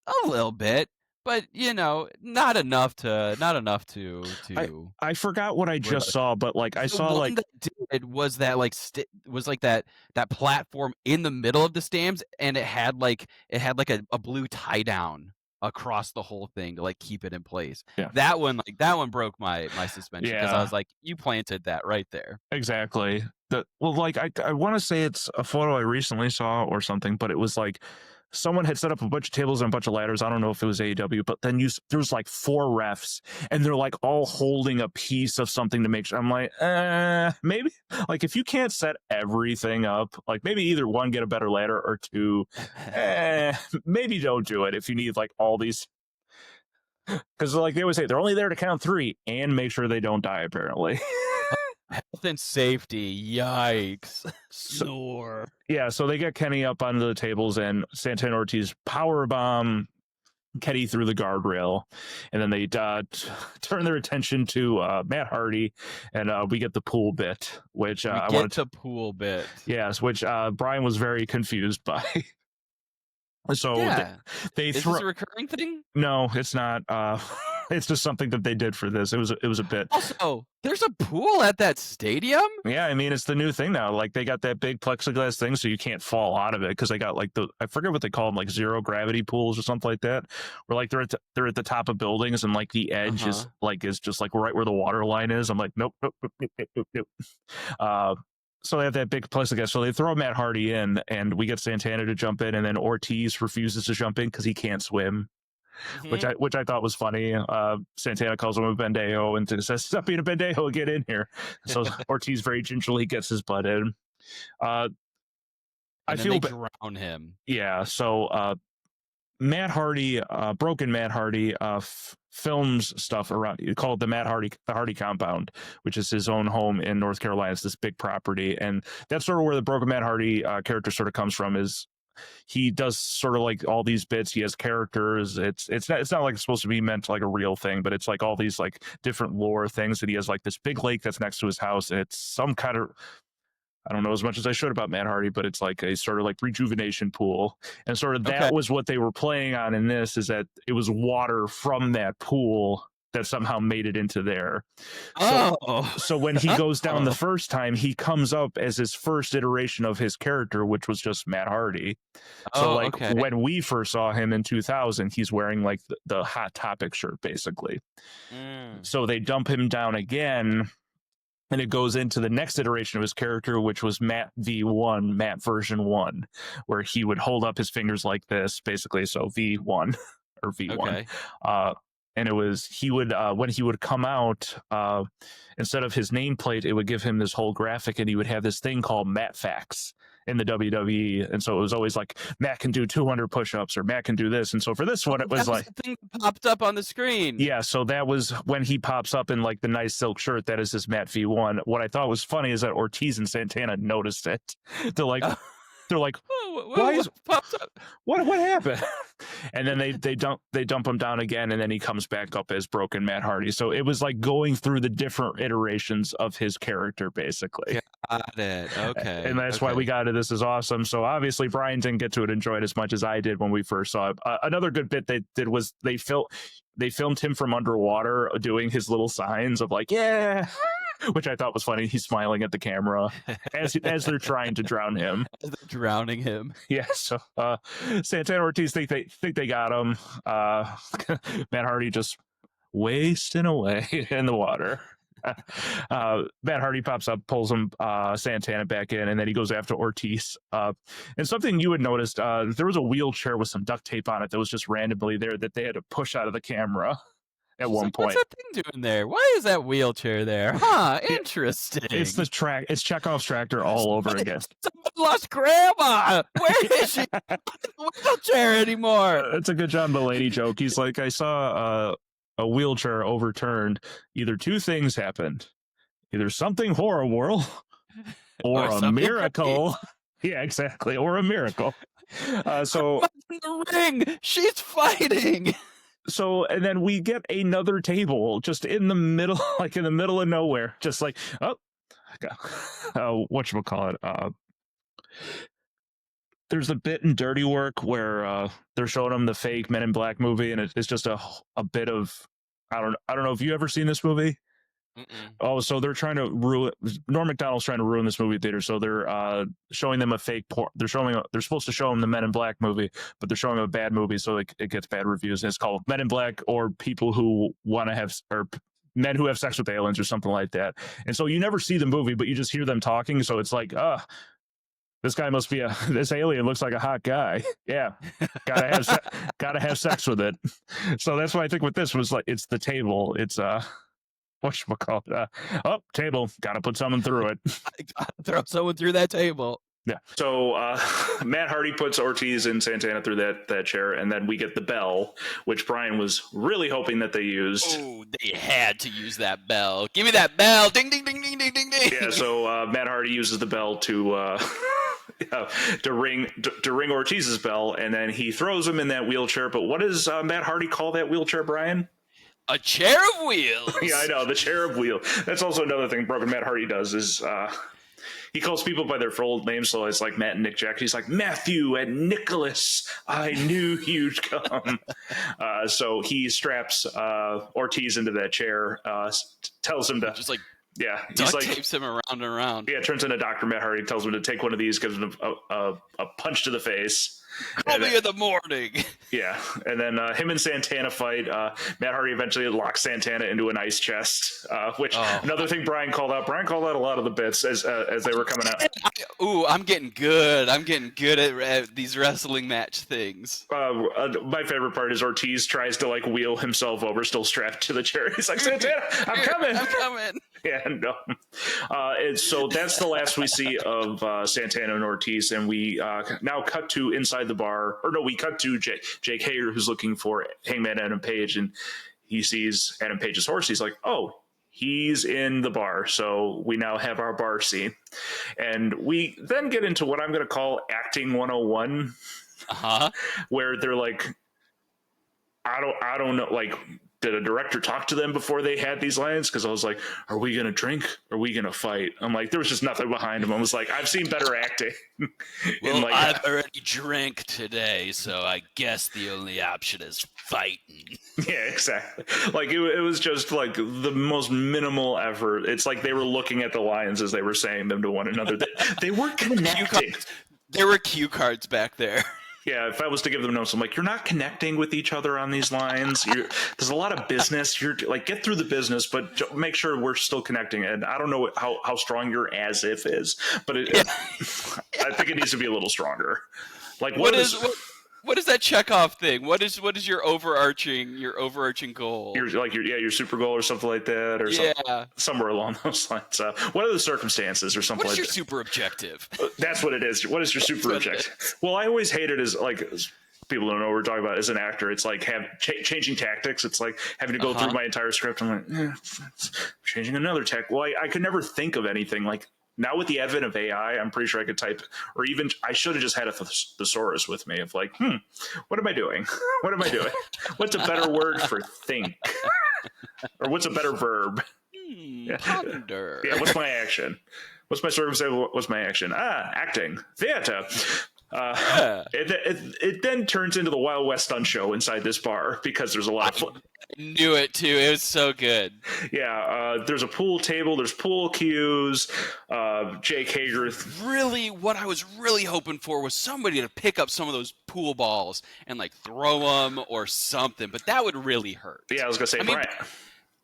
A little bit. But not enough to. I forgot what I just saw, but like I saw like it was that like was like that platform in the middle of the stands, and it had like a blue tie down across the whole thing to like keep it in place. Yeah. That one broke my suspension, because I was like, you planted that right there. Exactly. I want to say it's a photo I recently saw or something, but it was like someone had set up a bunch of tables and a bunch of ladders. I don't know if it was AEW, but then there's like four refs, and they're like all holding a piece of something to make sure. I'm like, maybe like if you can't set everything up, like maybe either one, get a better ladder, or two, maybe don't do it if you need like all these. Because like they always say, they're only there to count three and make sure they don't die, apparently. Health and safety, yikes. Snore. So they get Kenny up onto the tables, and Santana Ortiz powerbomb Kenny through the guardrail, and then they turn their attention to Matt Hardy, and we get the pool bit, which We get the pool bit. Yes, which Brian was very confused by. So Yeah. they Is this a recurring thing? No, it's not. It's just something that they did for this. It was a bit. Also, there's a pool at that stadium? Yeah, I mean, it's the new thing now. Like, they got that big plexiglass thing so you can't fall out of it, because they got like I forget what they call them, like zero gravity pools or something like that, where like they're at the top of buildings and like the edge is just like right where the water line is. I'm like, nope. So they have that big plexiglass. So they throw Matt Hardy in, and we get Santana to jump in, and then Ortiz refuses to jump in because he can't swim. Which I thought was funny. Santana calls him a bendejo and says, "Stop being a bendejo, get in here." So Ortiz very gingerly gets his butt in. I feel they drown him. Yeah. So Matt Hardy, broken Matt Hardy, films stuff around called the Hardy compound, which is his own home in North Carolina. It's this big property, and that's sort of where the broken Matt Hardy character sort of comes from. Is he does sort of like all these bits. He has characters. It's not like it's supposed to be meant like a real thing, but it's like all these like different lore things that he has, like this big lake that's next to his house. And it's some kind of, I don't know as much as I should about Matt Hardy, but it's like a sort of like rejuvenation pool. And sort of that was what they were playing on in this, is that it was water from that pool that somehow made it into there. So when he goes down the first time, he comes up as his first iteration of his character, which was just Matt Hardy. So when we first saw him in 2000, he's wearing like the Hot Topic shirt, basically. So they dump him down again, and it goes into the next iteration of his character, which was Matt V1, Matt version 1, where he would hold up his fingers like this, basically. So V1 or V1. And it was, he would, when he would come out, instead of his nameplate, it would give him this whole graphic, and he would have this thing called Matt Facts in the WWE. And so it was always like, Matt can do 200 push-ups, or Matt can do this. And so for this one, it was like, the thing that popped up on the screen. Yeah, so that was when he pops up in like the nice silk shirt. That is his Matt V1. What I thought was funny is that Ortiz and Santana noticed it. They're like, what happened? And then they dump him down again, and then he comes back up as broken Matt Hardy. So it was like going through the different iterations of his character, basically. Got it. Okay. And that's why we got it. This is awesome. So obviously Brian didn't get to enjoy it as much as I did when we first saw it. Another good bit they did was they filmed him from underwater doing his little signs of like, yeah, which I thought was funny. He's smiling at the camera as they're trying to drown him. Drowning him. Yeah. So Santana Ortiz think they got him. Matt Hardy just wasting away in the water. Matt Hardy pops up, pulls him Santana back in, and then he goes after Ortiz. And something you had noticed, there was a wheelchair with some duct tape on it that was just randomly there that they had to push out of the camera at one point. What's that thing doing there? Why is that wheelchair there? Huh, interesting. It's the track. It's Chekhov's tractor all over again. Someone lost Grandma. Where is she? Not in the wheelchair anymore. It's a good John Mulaney joke. He's like, I saw a wheelchair overturned. Either two things happened: either something horrible or a miracle. Yeah, exactly, or a miracle. So in the ring, she's fighting. So, and then we get another table just in the middle, like in the middle of nowhere, just like, whatchamacallit. There's a bit in Dirty Work where they're showing them the fake Men in Black movie, and it's just a bit of, I don't know if you ever seen this movie. Oh, so they're trying to ruin. Norm Macdonald's trying to ruin this movie theater, so they're showing them a fake porn. They're supposed to show them the Men in Black movie, but they're showing them a bad movie, so it gets bad reviews. And it's called Men in Black, or People Who Want to Have, or Men Who Have Sex with Aliens, or something like that. And so you never see the movie, but you just hear them talking. So it's like, this guy must be this alien looks like a hot guy. Yeah, gotta have sex with it. So that's why I think with this was like, it's the table. It's whatchamacallit? Table. Gotta put someone through it. I gotta throw someone through that table. Yeah. So Matt Hardy puts Ortiz and Santana through that chair, and then we get the bell, which Brian was really hoping that they used. Oh, they had to use that bell. Give me that bell. Ding, ding, ding, ding, ding, ding, ding. Yeah, so Matt Hardy uses the bell to to ring Ortiz's bell, and then he throws him in that wheelchair. But what does Matt Hardy call that wheelchair, Brian? A chair of wheels. Yeah, I know, the chair of wheel. That's also another thing Broken Matt Hardy does is he calls people by their full names. So it's like Matt and Nick Jackson. He's like, Matthew and Nicholas, I knew you'd come. So he straps Ortiz into that chair, tells him to just like duct tapes him around and around. Yeah, turns into Dr. Matt Hardy, tells him to take one of these, gives him a punch to the face. Call me in the morning. Yeah, and then him and Santana fight. Matt Hardy eventually locks Santana into an ice chest, which another thing Brian called out. Brian called out a lot of the bits as they were coming out. I'm getting good. I'm getting good at these wrestling match things. My favorite part is Ortiz tries to like wheel himself over, still strapped to the chair. He's like, Santana, I'm coming. I'm coming. Yeah, no. And so that's the last we see of Santana and Ortiz, and we now cut to inside the bar. Or no, we cut to Jake Hager, who's looking for Hangman Adam Page, and he sees Adam Page's horse. He's like, oh, he's in the bar. So we now have our bar scene. And we then get into what I'm going to call acting 101, where they're like, I don't know, like, did a director talk to them before they had these lines? Because I was like, are we going to drink? Are we going to fight? I'm like, there was just nothing behind them. I was like, I've seen better acting. Well, like, I've already drank today, so I guess the only option is fighting. Yeah, exactly. Like, it was just like the most minimal effort. It's like they were looking at the lines as they were saying them to one another. They weren't connecting. There were cue cards back there. Yeah, if I was to give them notes, I'm like, you're not connecting with each other on these lines. There's a lot of business. You're like, get through the business, but make sure we're still connecting. And I don't know how strong your as if is, but I think it needs to be a little stronger. Like, what is that Chekhov thing? What is your overarching goal? Your super goal or something like that, or somewhere along those lines. What are the circumstances or something like that? What's your super objective? That's what it is. What is your super objective? Well, I always hated as like people don't know what we're talking about as an actor. It's like changing tactics. It's like having to go through my entire script. I'm like, changing another tack. Well, I could never think of anything like. Now with the advent of AI, I'm pretty sure I could type, or even I should have just had a thesaurus with me of like, what am I doing? What am I doing? What's a better word for think? Or what's a better verb? Ponder. Yeah, what's my action? What's my circumstance? What's my action? Acting. Theater. It then turns into the Wild West stunt show inside this bar because there's a lot of I knew it too. It was so good. Yeah, there's a pool table. There's pool cues. Jake Hager. Really, what I was really hoping for was somebody to pick up some of those pool balls and like throw them or something. But that would really hurt. Yeah, I was gonna say, Brian.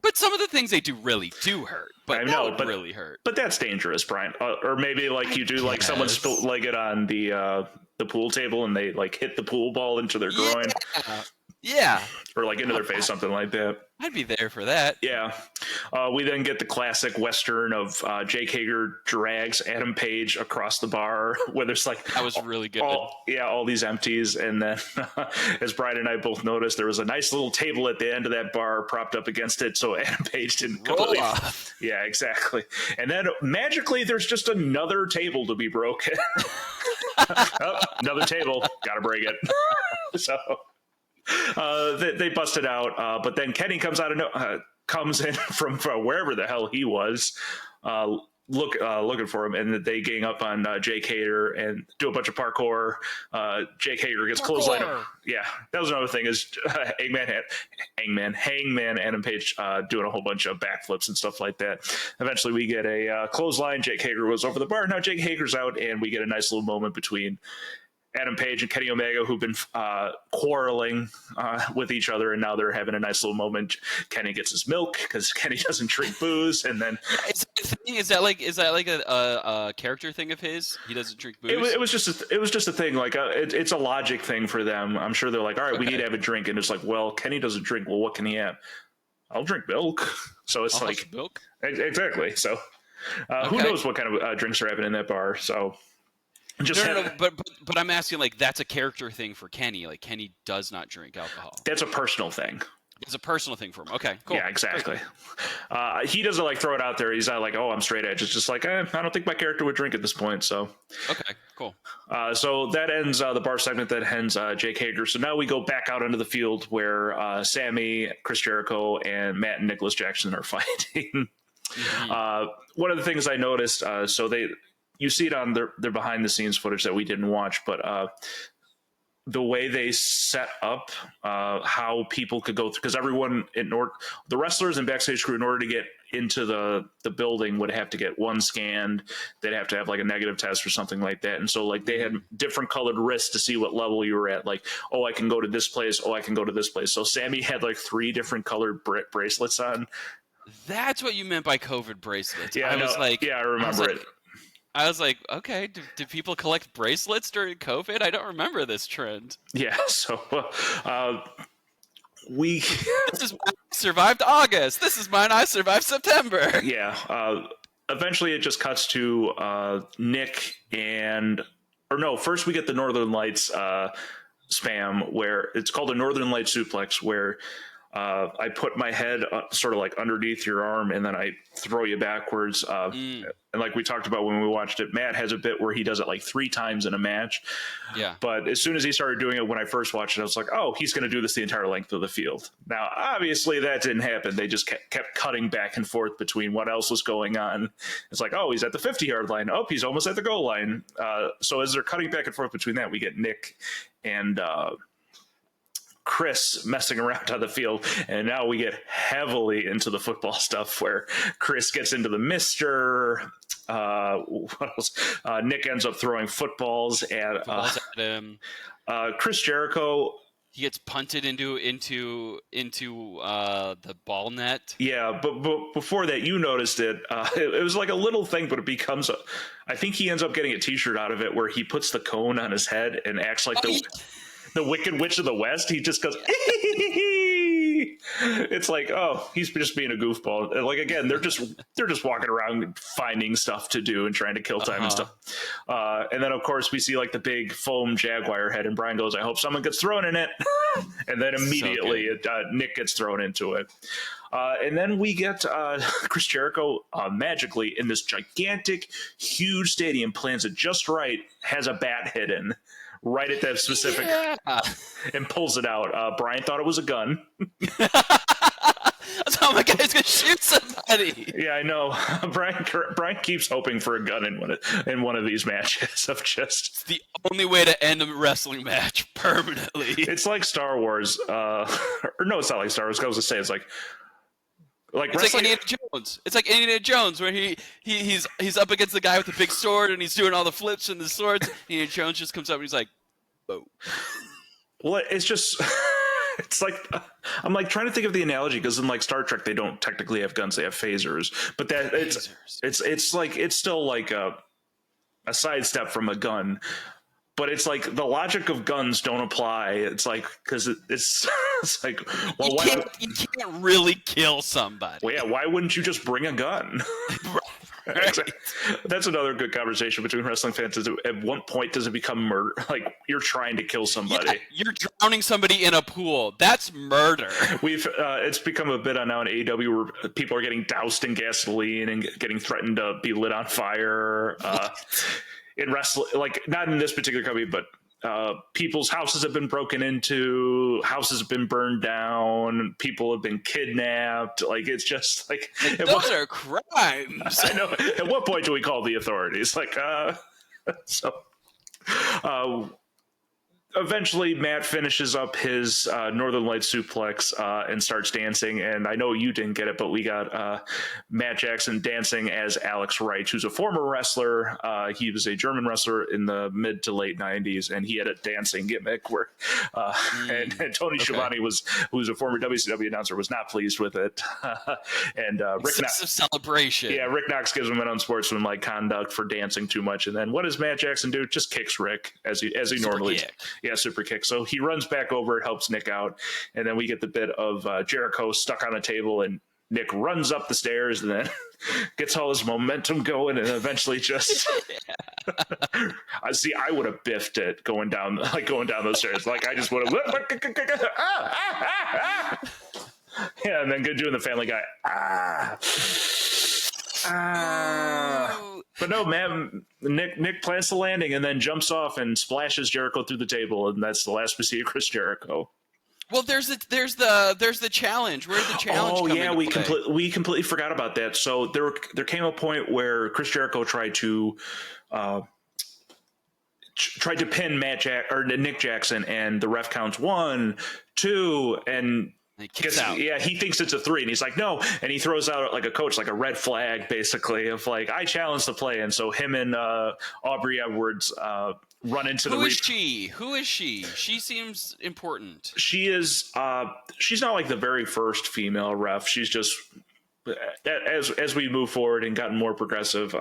But some of the things they do really do hurt. But that would really hurt. But that's dangerous, Brian. Or maybe like you do, like someone split-legged on the pool table and they like hit the pool ball into their groin. Yeah. Or like into their face, something like that. I'd be there for that. Yeah. We then get the classic Western of Jake Hager drags Adam Page across the bar where there's like... That was really good. All these empties. And then as Brian and I both noticed, there was a nice little table at the end of that bar propped up against it so Adam Page didn't completely... Yeah, exactly. And then magically there's just another table to be broken. Another table. Gotta break it. So... they busted out, but then Kenny comes comes in from wherever the hell he was, looking for him, and they gang up on Jake Hager and do a bunch of parkour. Jake Hager gets clothesline. Yeah, that was another thing is Hangman Adam Page doing a whole bunch of backflips and stuff like that. Eventually, we get a clothesline. Jake Hager goes over the bar. Now Jake Hager's out, and we get a nice little moment between Adam Page and Kenny Omega, who've been quarreling with each other, and now they're having a nice little moment. Kenny gets his milk because Kenny doesn't drink booze, and then is that like a character thing of his? He doesn't drink booze. It was just a thing. Like it's a logic thing for them. I'm sure they're like, all right, we need to have a drink, and it's like, well, Kenny doesn't drink. Well, what can he have? I'll drink milk. So it's like milk. Exactly. So who knows what kind of drinks are having in that bar? So. But I'm asking, like, that's a character thing for Kenny. Like, Kenny does not drink alcohol. That's a personal thing. It's a personal thing for him. Okay, cool. Yeah, exactly. He doesn't like throw it out there. He's not like, oh, I'm straight edge. It's just like, I don't think my character would drink at this point. So, Okay, cool. so that ends the bar segment. That ends Jake Hager. So now we go back out into the field where Sammy, Chris Jericho, and Matt and Nicholas Jackson are fighting. One of the things I noticed, you see it on their behind the scenes footage that we didn't watch, but the way they set up how people could go through, because everyone the wrestlers and backstage crew, in order to get into the building, would have to get one scanned. They'd have to have like a negative test or something like that. And so like they had different colored wrists to see what level you were at. Like, oh, I can go to this place. Oh, I can go to this place. So Sammy had like 3 different colored bracelets on. That's what you meant by COVID bracelets. Yeah, I remember it. I was like, okay, do people collect bracelets during COVID? I don't remember this trend. Yeah, so we... This is mine, I survived August. This is mine, I survived September. Yeah, eventually it just cuts to Nick first we get the Northern Lights spam, where it's called a Northern Light suplex, where I put my head sort of like underneath your arm, and then I throw you backwards. And like we talked about when we watched it, Matt has a bit where he does it like 3 times in a match. Yeah. But as soon as he started doing it, when I first watched it, I was like, oh, he's going to do this the entire length of the field. Now, obviously that didn't happen. They just kept cutting back and forth between what else was going on. It's like, oh, he's at the 50-yard line. Oh, he's almost at the goal line. So as they're cutting back and forth between that, we get Nick and Chris messing around on the field, and now we get heavily into the football stuff, where Chris gets into the mister. What else? Nick ends up throwing footballs at him. Chris Jericho. He gets punted into the ball net. Yeah, but before that, you noticed it. It was like a little thing, but it becomes I think he ends up getting a T-shirt out of it where he puts the cone on his head and acts like the Wicked Witch of the West. He just goes, it's like, oh, he's just being a goofball. And like, again, they're just walking around finding stuff to do and trying to kill time and stuff. And then of course we see like the big foam jaguar head, and Brian goes, I hope someone gets thrown in it. And then immediately Nick gets thrown into it. And then we get Chris Jericho magically in this gigantic, huge stadium, plans it just right, has a bat hidden right at that specific, and pulls it out. Brian thought it was a gun. Oh my god, he's gonna shoot somebody. Yeah, I know. Brian keeps hoping for a gun in one of these matches. Of just, it's the only way to end a wrestling match permanently. It's like Star Wars. Or no, it's not like Star Wars. I was gonna say it's like Indiana Jones. It's like Indiana Jones, where he's up against the guy with the big sword, and he's doing all the flips and the swords. Indiana Jones just comes up and he's like, "Boom." Well, it's just, it's like, I'm like trying to think of the analogy, because in like Star Trek they don't technically have guns; they have phasers. But that it's like, it's still like a sidestep from a gun. But it's like the logic of guns don't apply. It's like, because it's like, well, you can't really kill somebody. Well, yeah, why wouldn't you just bring a gun? Right. That's another good conversation between wrestling fans. Is at what point does it become murder? Like, you're trying to kill somebody. Yeah, you're drowning somebody in a pool. That's murder. It's become a bit on now in AEW where people are getting doused in gasoline and getting threatened to be lit on fire. In wrestling, like not in this particular company, but people's houses have been broken into, houses have been burned down, people have been kidnapped. Like, it's just like those are crimes. I know. At what point do we call the authorities? Like, eventually Matt finishes up his Northern Light suplex and starts dancing. And I know you didn't get it, but we got Matt Jackson dancing as Alex Wright, who's a former wrestler. He was a German wrestler in the mid to late 90s, and he had a dancing gimmick where and Tony Schiavone who's a former WCW announcer, was not pleased with it. And Rick Knox, of celebration. Yeah, Rick Knox gives him an unsportsmanlike conduct for dancing too much. And then what does Matt Jackson do? Just kicks Rick as he normally does. Yeah, super kick. So he runs back over, helps Nick out, and then we get the bit of Jericho stuck on a table, and Nick runs up the stairs and then gets all his momentum going, and eventually just I would have biffed it going down those stairs. Like, I just would have Yeah, and then doing the Family Guy. But no, man, Nick plants the landing and then jumps off and splashes Jericho through the table, and that's the last we see of Chris Jericho. Well, there's the challenge. Where's the challenge? Oh coming yeah, to we completely forgot about that. So there came a point where Chris Jericho tried to pin Nick Jackson, and the ref counts 1, 2, and he kicks out. Yeah, he thinks it's a 3, and he's like, no, and he throws out like a coach, like a red flag, basically, of like, I challenge the play, and so him and Aubrey Edwards run into Who is she? She seems important. She is. She's not like the very first female ref. She's just. As we move forward and gotten more progressive,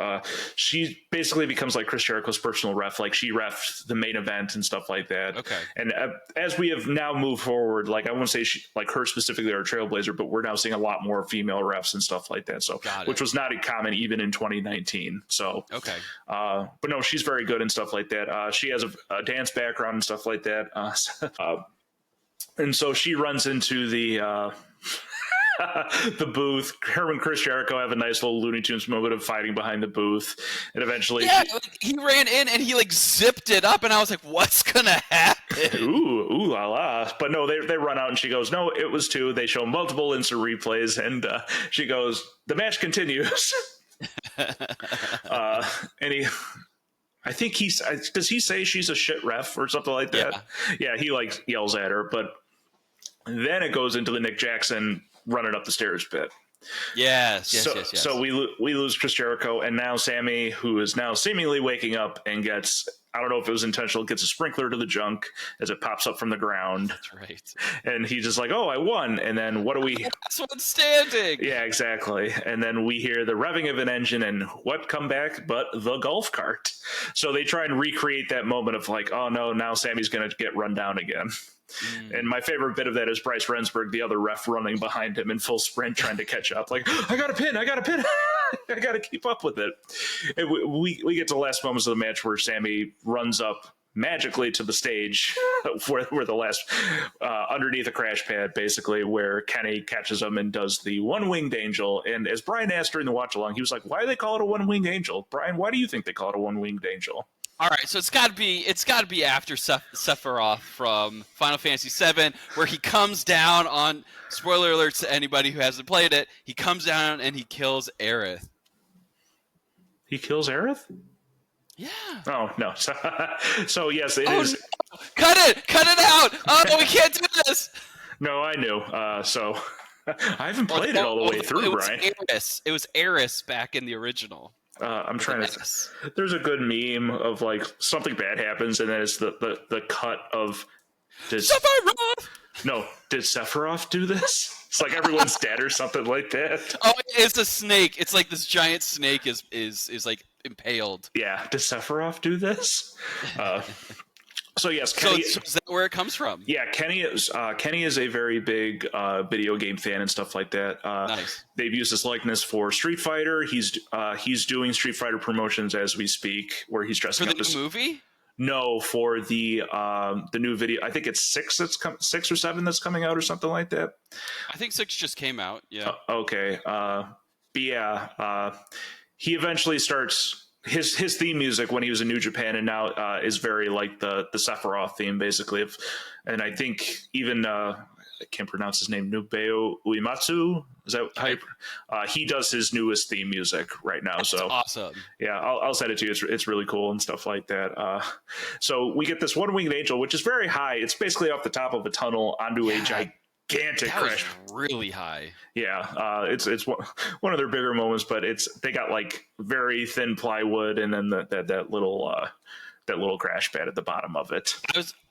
she basically becomes like Chris Jericho's personal ref. Like she refed the main event and stuff like that. Okay. And as we have now moved forward, like I won't say she, like her specifically, or Trailblazer, but we're now seeing a lot more female refs and stuff like that. So, which was not common even in 2019. So, okay. But no, she's very good and stuff like that. She has a dance background and stuff like that. And so she runs into the booth. Her and Chris Jericho have a nice little Looney Tunes moment of fighting behind the booth, and eventually, he ran in and he like zipped it up, and I was like, "What's gonna happen?" Ooh la la! But no, they run out, and she goes, "No, it was 2." They show multiple instant replays, and she goes, "The match continues." And I think does he say she's a shit ref or something like that? Yeah, he like yells at her, but then it goes into the Nick Jackson running up the stairs bit. Yes. So we lose Chris Jericho, and now Sammy, who is now seemingly waking up and gets, I don't know if it was intentional, gets a sprinkler to the junk as it pops up from the ground. That's right. And he's just like, "Oh, I won." And then what do we? Last one standing. Yeah, exactly. And then we hear the revving of an engine, and what come back but the golf cart. So they try and recreate that moment of like, "Oh no, now Sammy's going to get run down again." And my favorite bit of that is Bryce Rensburg, the other ref, running behind him in full sprint, trying to catch up. Like, I got a pin. I got to keep up with it. And we get to the last moments of the match where Sammy runs up magically to the stage where the last underneath a crash pad, basically, where Kenny catches him and does the one-winged angel. And as Brian asked during the watch along, he was like, "Why do they call it a one-winged angel?" Brian, why do you think they call it a one-winged angel? All right, so it's got to be after Sephiroth from Final Fantasy VII, where he comes down on, spoiler alerts to anybody who hasn't played it, he comes down and he kills Aerith. He kills Aerith? Yeah. Oh no. So yes, it is. No. Cut it out. Oh, we can't do this. No, I knew. So I haven't played it all the way through, Brian. It was Aerith back in the original. I'm trying to. There's a good meme of like something bad happens, and then it's the cut of. Sephiroth! No, did Sephiroth do this? It's like everyone's dead or something like that. Oh, it's a snake. It's like this giant snake is like impaled. Yeah, did Sephiroth do this? So yes, Kenny. So is that where it comes from? Yeah, Kenny is a very big video game fan and stuff like that. Nice. They've used his likeness for Street Fighter. He's doing Street Fighter promotions as we speak, where he's dressing for up as movie. No, for the new video. I think it's 6 or 7 that's coming out or something like that. I think 6 just came out. Yeah. Okay. But yeah, he eventually starts. His theme music when he was in New Japan and now is very like the Sephiroth theme, basically. And I think even I can't pronounce his name, Nubeo Uematsu. Is that how he does his newest theme music right now? That's so awesome. Yeah, I'll send it to you. It's really cool and stuff like that. So we get this one-winged angel, which is very high. It's basically off the top of a tunnel onto a gigantic crash. Really high. Yeah, it's one of their bigger moments, but they got like very thin plywood and then that little crash pad at the bottom of it.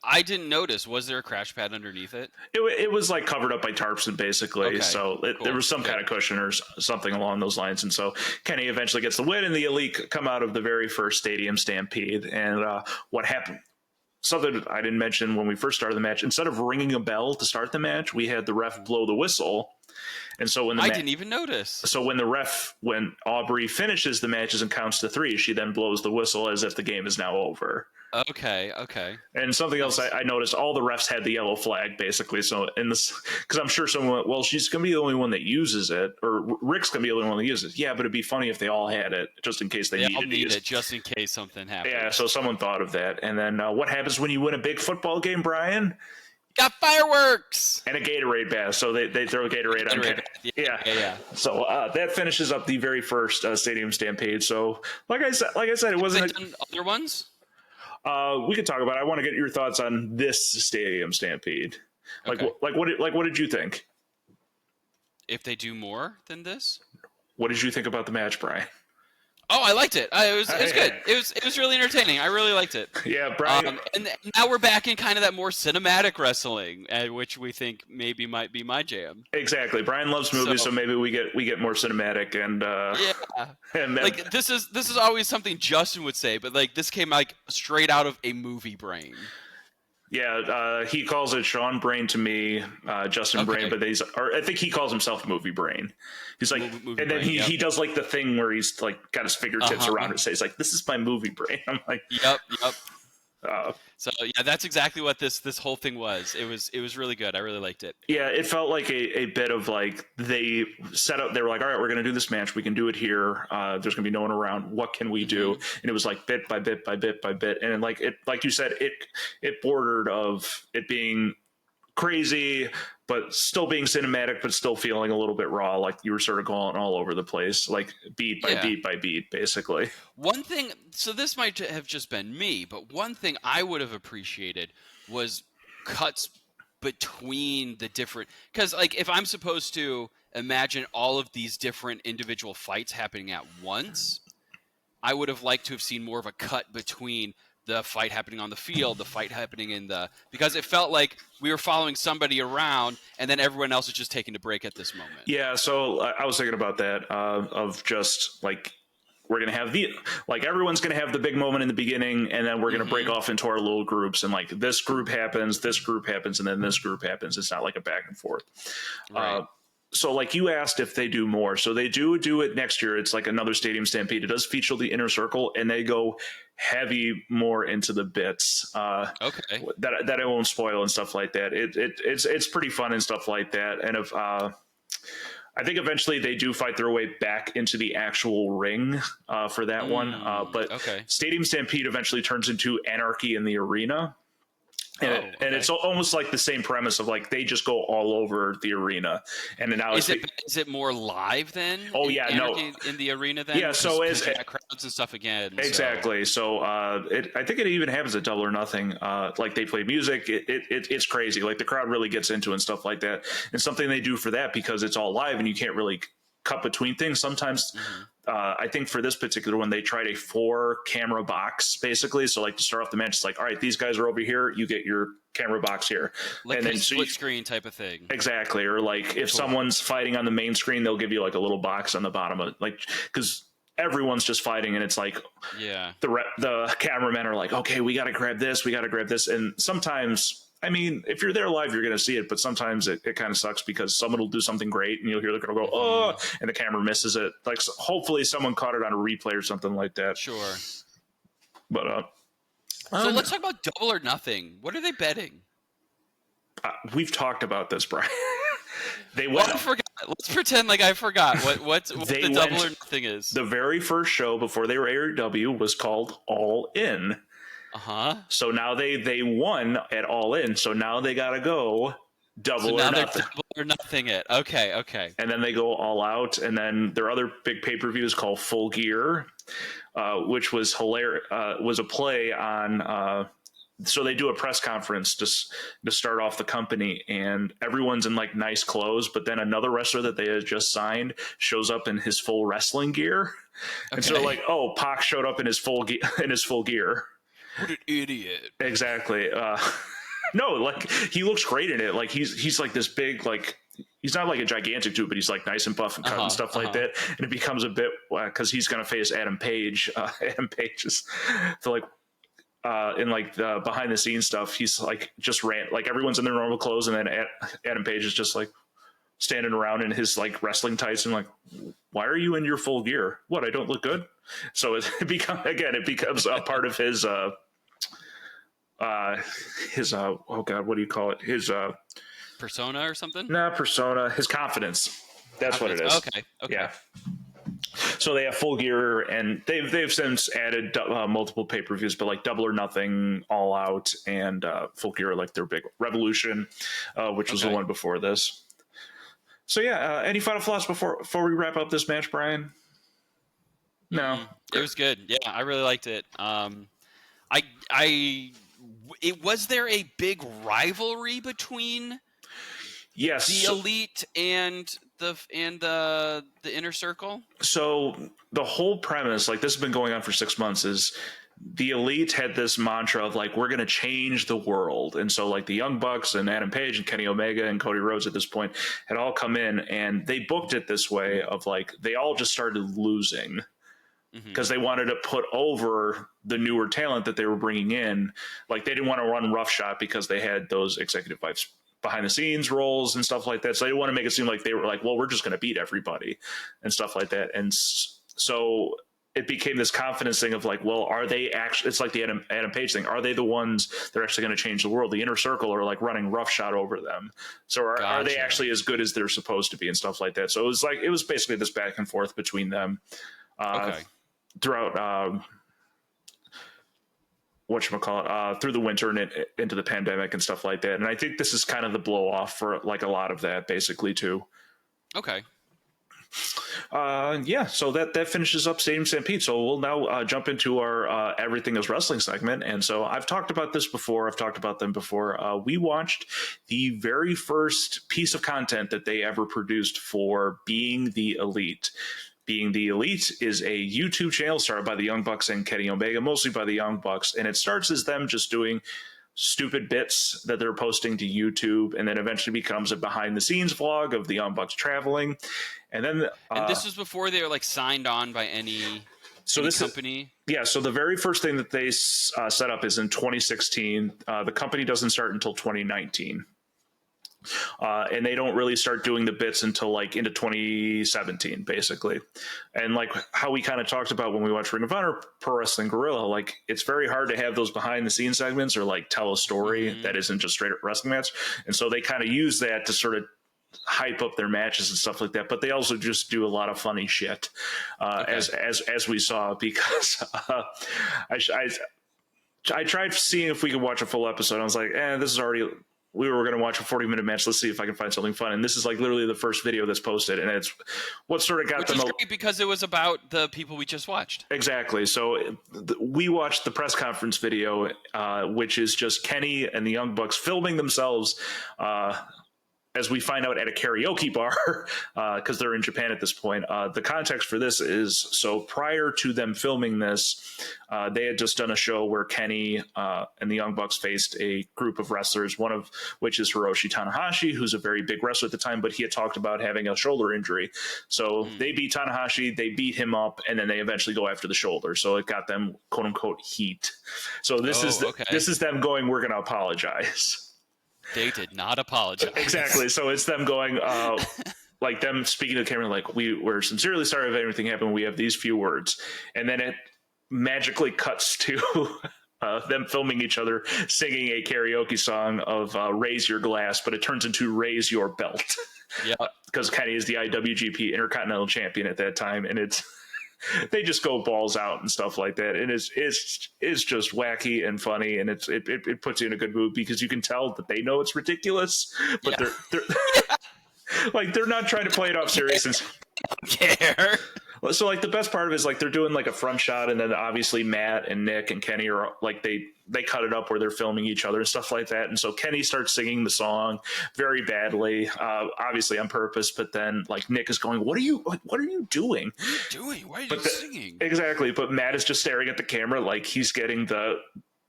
I didn't notice. Was there a crash pad underneath it? It was like covered up by tarps and basically, okay, so cool. There was some kind of cushion or something along those lines. And so Kenny eventually gets the win, and the Elite come out of the very first Stadium Stampede. And what happened? Something I didn't mention when we first started the match. Instead of ringing a bell to start the match, we had the ref blow the whistle. And so when I didn't even notice. So when Aubrey finishes the matches and counts to 3, she then blows the whistle as if the game is now over. Okay. And something else I noticed, all the refs had the yellow flag basically. So in this, because I'm sure someone, well, she's gonna be the only one that uses it, or Rick's gonna be the only one that uses it. Yeah, but it'd be funny if they all had it just in case they all needed to use it, just in case something happens. Yeah, so someone thought of that. And then what happens when you win a big football game, Brian? Got fireworks and a Gatorade bath. So they throw a Gatorade on. Yeah. So that finishes up the very first Stadium Stampede. So like I said, it wasn't other ones. We could talk about it. I want to get your thoughts on this Stadium Stampede. Okay. What did you think? If they do more than this, what did you think about the match, Brian? Oh, I liked it. It was good. It was really entertaining. I really liked it. Yeah, Brian. And now we're back in kind of that more cinematic wrestling, which we think maybe might be my jam. Exactly. Brian loves movies, so maybe we get more cinematic and and like this is always something Justin would say, but like this came like straight out of a movie brain. Yeah, he calls it Sean Brain to me, Justin Brain, but I think he calls himself Movie Brain. He's like, movie and then brain, he does like the thing where he's like got his fingertips around it. So he's like, "This is my movie brain." I'm like, "Yep." So yeah, that's exactly what this whole thing was. It was really good. I really liked it. Yeah, it felt like a bit of like they set up. They were like, all right, we're going to do this match. We can do it here. There's going to be no one around. What can we do? And it was like bit by bit by bit by bit. And like you said, it bordered of it being crazy, but still being cinematic, but still feeling a little bit raw. Like you were sort of going all over the place, like beat by beat by beat, basically. One thing, so this might have just been me, but one thing I would have appreciated was cuts between the different, because like if I'm supposed to imagine all of these different individual fights happening at once, I would have liked to have seen more of a cut between the fight happening on the field, the fight happening because it felt like we were following somebody around and then everyone else is just taking a break at this moment. Yeah, so I was thinking about that, of just like we're going to have everyone's going to have the big moment in the beginning, and then we're going to break off into our little groups, and like this group happens, and then this group happens. It's not like a back and forth. Right. So like you asked if they do more. So they do it next year. It's like another Stadium Stampede. It does feature the inner circle, and they go heavy more into the bits. Okay. That I won't spoil and stuff like that. It's pretty fun and stuff like that. And if I think eventually they do fight their way back into the actual ring for that one. But Stadium Stampede eventually turns into Anarchy in the Arena. And it's almost like the same premise of like they just go all over the arena. And now is it more live then? Oh yeah, in the arena then. Yeah, so as crowds and stuff again. Exactly. So I think it even happens at Double or Nothing. Like they play music. It's crazy. Like the crowd really gets into it and stuff like that. And something they do for that because it's all live and you can't really cut between things. Sometimes I think for this particular one, they tried a 4-camera box basically. So like to start off the match, it's like, all right, these guys are over here. You get your camera box here. Like and then split screen type of thing. Exactly. Or like if someone's fighting on the main screen, they'll give you like a little box on the bottom of like, because everyone's just fighting and it's like, the cameramen are like, okay, we got to grab this. And sometimes, I mean, if you're there live, you're going to see it, but sometimes it kind of sucks because someone will do something great and you'll hear the girl go, oh, and the camera misses it. Like, so hopefully someone caught it on a replay or something like that. Sure. But, so let's talk about Double or Nothing. What are they betting? We've talked about this, Brian. I forgot. Let's pretend like I forgot what the Double or Nothing is. The very first show before they were AEW was called All In. So now they won at All In. So now they got to go Double or Nothing. Double or Nothing it. Okay. And then they go All Out. And then their other big pay-per-view is called Full Gear, which was hilarious. Was a play on. So they do a press conference to start off the company, and everyone's in like nice clothes. But then another wrestler that they had just signed shows up in his full wrestling gear, and so like, oh, Pac showed up in his full gear. What an idiot! Exactly. No, like he looks great in it. Like he's like this big, like he's not like a gigantic dude, but he's like nice and buff and cut and stuff like that. And it becomes a bit because he's going to face Adam Page. Adam Page is like in like the behind the scenes stuff. He's like just like everyone's in their normal clothes, and then Adam Page is just like, standing around in his like wrestling tights and like, why are you in your full gear? What, I don't look good? So it becomes a part of his oh God, what do you call it? His persona or something? Nah, persona, his confidence. That's what it is. Okay. Yeah. So they have full gear, and they've since added multiple pay-per-views, but like Double or Nothing, All Out, and Full Gear, like their big Revolution, which was the one before this. So yeah, any final thoughts before we wrap up this match, Brian? No, it was good. Yeah, I really liked it. Was there a big rivalry between the Elite and the Inner Circle? So the whole premise, like this has been going on for 6 months, is the Elite had this mantra of like, we're going to change the world. And so like the Young Bucks and Adam Page and Kenny Omega and Cody Rhodes at this point had all come in, and they booked it this way of like, they all just started losing because they wanted to put over the newer talent that they were bringing in. Like they didn't want to run roughshod because they had those executive vice behind the scenes roles and stuff like that. So they didn't want to make it seem like they were like, well, we're just going to beat everybody and stuff like that. And so it became this confidence thing of like, well, are they actually, it's like the Adam Page thing. Are they the ones that are actually going to change the world? The Inner Circle are like running roughshod over them. So are they actually as good as they're supposed to be and stuff like that? So it was basically this back and forth between them throughout, through the winter and into the pandemic and stuff like that. And I think this is kind of the blow off for like a lot of that basically too. Okay. So that finishes up Stadium Stampede. So we'll now jump into our Everything is Wrestling segment. And so I've talked about this before. I've talked about them before. We watched the very first piece of content that they ever produced for Being the Elite. Being the Elite is a YouTube channel started by the Young Bucks and Kenny Omega, mostly by the Young Bucks. And it starts as them just doing stupid bits that they're posting to YouTube, and then eventually becomes a behind the scenes vlog of the Young Bucks traveling. And then and this was before they were like signed on by any company. So the very first thing that they set up is in 2016. The company doesn't start until 2019. And they don't really start doing the bits until like into 2017, basically. And like how we kind of talked about when we watched Ring of Honor, Pro Wrestling Guerrilla, like it's very hard to have those behind the scenes segments or like tell a story that isn't just straight up wrestling match. And so they kind of use that to sort of hype up their matches and stuff like that. But they also just do a lot of funny shit, as we saw, because I tried seeing if we could watch a full episode. I was like, this is already. We were going to watch a 40-minute match. Let's see if I can find something fun. And this is like literally the first video that's posted. And it's what sort of got them. Which is great because it was about the people we just watched. Exactly. So we watched the press conference video, which is just Kenny and the Young Bucks filming themselves as we find out at a karaoke bar, because they're in Japan at this point. The context for this is, so prior to them filming this, they had just done a show where Kenny and the Young Bucks faced a group of wrestlers, one of which is Hiroshi Tanahashi, who's a very big wrestler at the time, but he had talked about having a shoulder injury. So they beat Tanahashi, they beat him up, and then they eventually go after the shoulder. So it got them, quote unquote, heat. So this is them going, we're going to apologize. They did not apologize. Exactly. So it's them going, like them speaking to the camera, like, we're sincerely sorry if anything happened. We have these few words. And then it magically cuts to them filming each other singing a karaoke song of Raise Your Glass, but it turns into Raise Your Belt. Yeah. Because Kenny is the IWGP Intercontinental Champion at that time. And it's, they just go balls out and stuff like that. And it's just wacky and funny. And it puts you in a good mood because you can tell that they know it's ridiculous, but they're like, they're not trying to play it off serious. And care. So like the best part of it is like they're doing like a front shot, and then obviously Matt and Nick and Kenny are like they cut it up where they're filming each other and stuff like that. And so Kenny starts singing the song very badly, obviously on purpose. But then like Nick is going, "What are you doing? What are you doing? Why are you singing?" Exactly. But Matt is just staring at the camera like he's getting the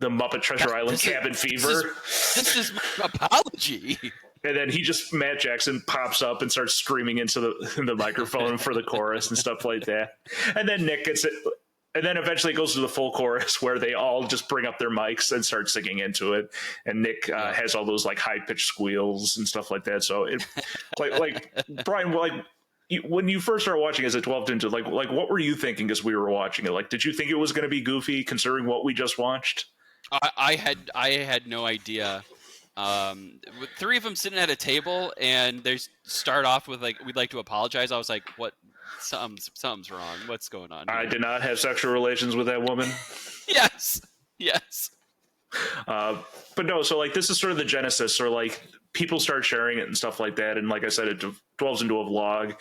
Muppet Treasure Island cabin fever. This is my apology. And then Matt Jackson pops up and starts screaming into the microphone for the chorus and stuff like that. And then Nick gets it. And then eventually it goes to the full chorus where they all just bring up their mics and start singing into it. And Nick has all those like high pitched squeals and stuff like that. So it like Brian, like when you first started watching as it delved into like what were you thinking as we were watching it? Like, did you think it was going to be goofy considering what we just watched? I had no idea. With three of them sitting at a table and they start off with like, we'd like to apologize. I was like, what? Something's wrong. What's going on here? I did not have sexual relations with that woman. Yes. But no, so like this is sort of the genesis, or like people start sharing it and stuff like that. And like I said, it delves into a vlog.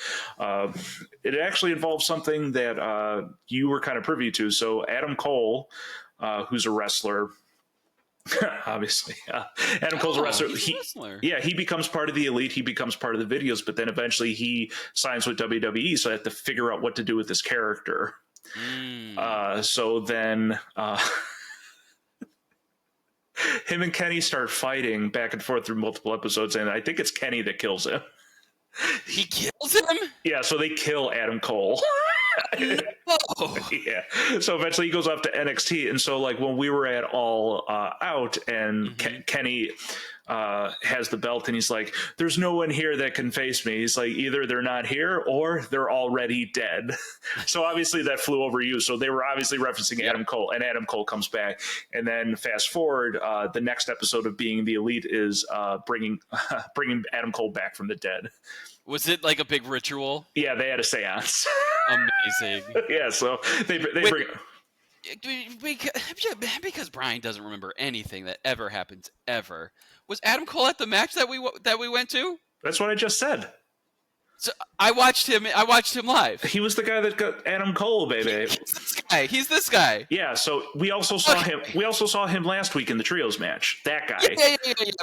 It actually involves something that you were kind of privy to. So Adam Cole, who's a wrestler, obviously Adam Cole's a wrestler. He becomes part of the elite. He becomes part of the videos, but then eventually he signs with WWE, so I have to figure out what to do with this character. So then him and Kenny start fighting back and forth through multiple episodes, and I think it's Kenny that kills him. He kills him? Yeah, so they kill Adam Cole. No. Yeah. So eventually he goes off to NXT. And so like when we were at All Out and Kenny has the belt and he's like, there's no one here that can face me. He's like, either they're not here or they're already dead. So obviously that flew over you. So they were obviously referencing Adam Cole, and Adam Cole comes back. And then fast forward, the next episode of Being the Elite is bringing Adam Cole back from the dead. Was it like a big ritual? Yeah, they had a seance. Amazing. Yeah, so they bring... Because Brian doesn't remember anything that ever happens ever. Was Adam Cole at the match that we went to? That's what I just said. So I watched him live. He was the guy that got Adam Cole, baby. He's this guy. Yeah, so we also saw him. We also saw him last week in the trios match. That guy. Yeah.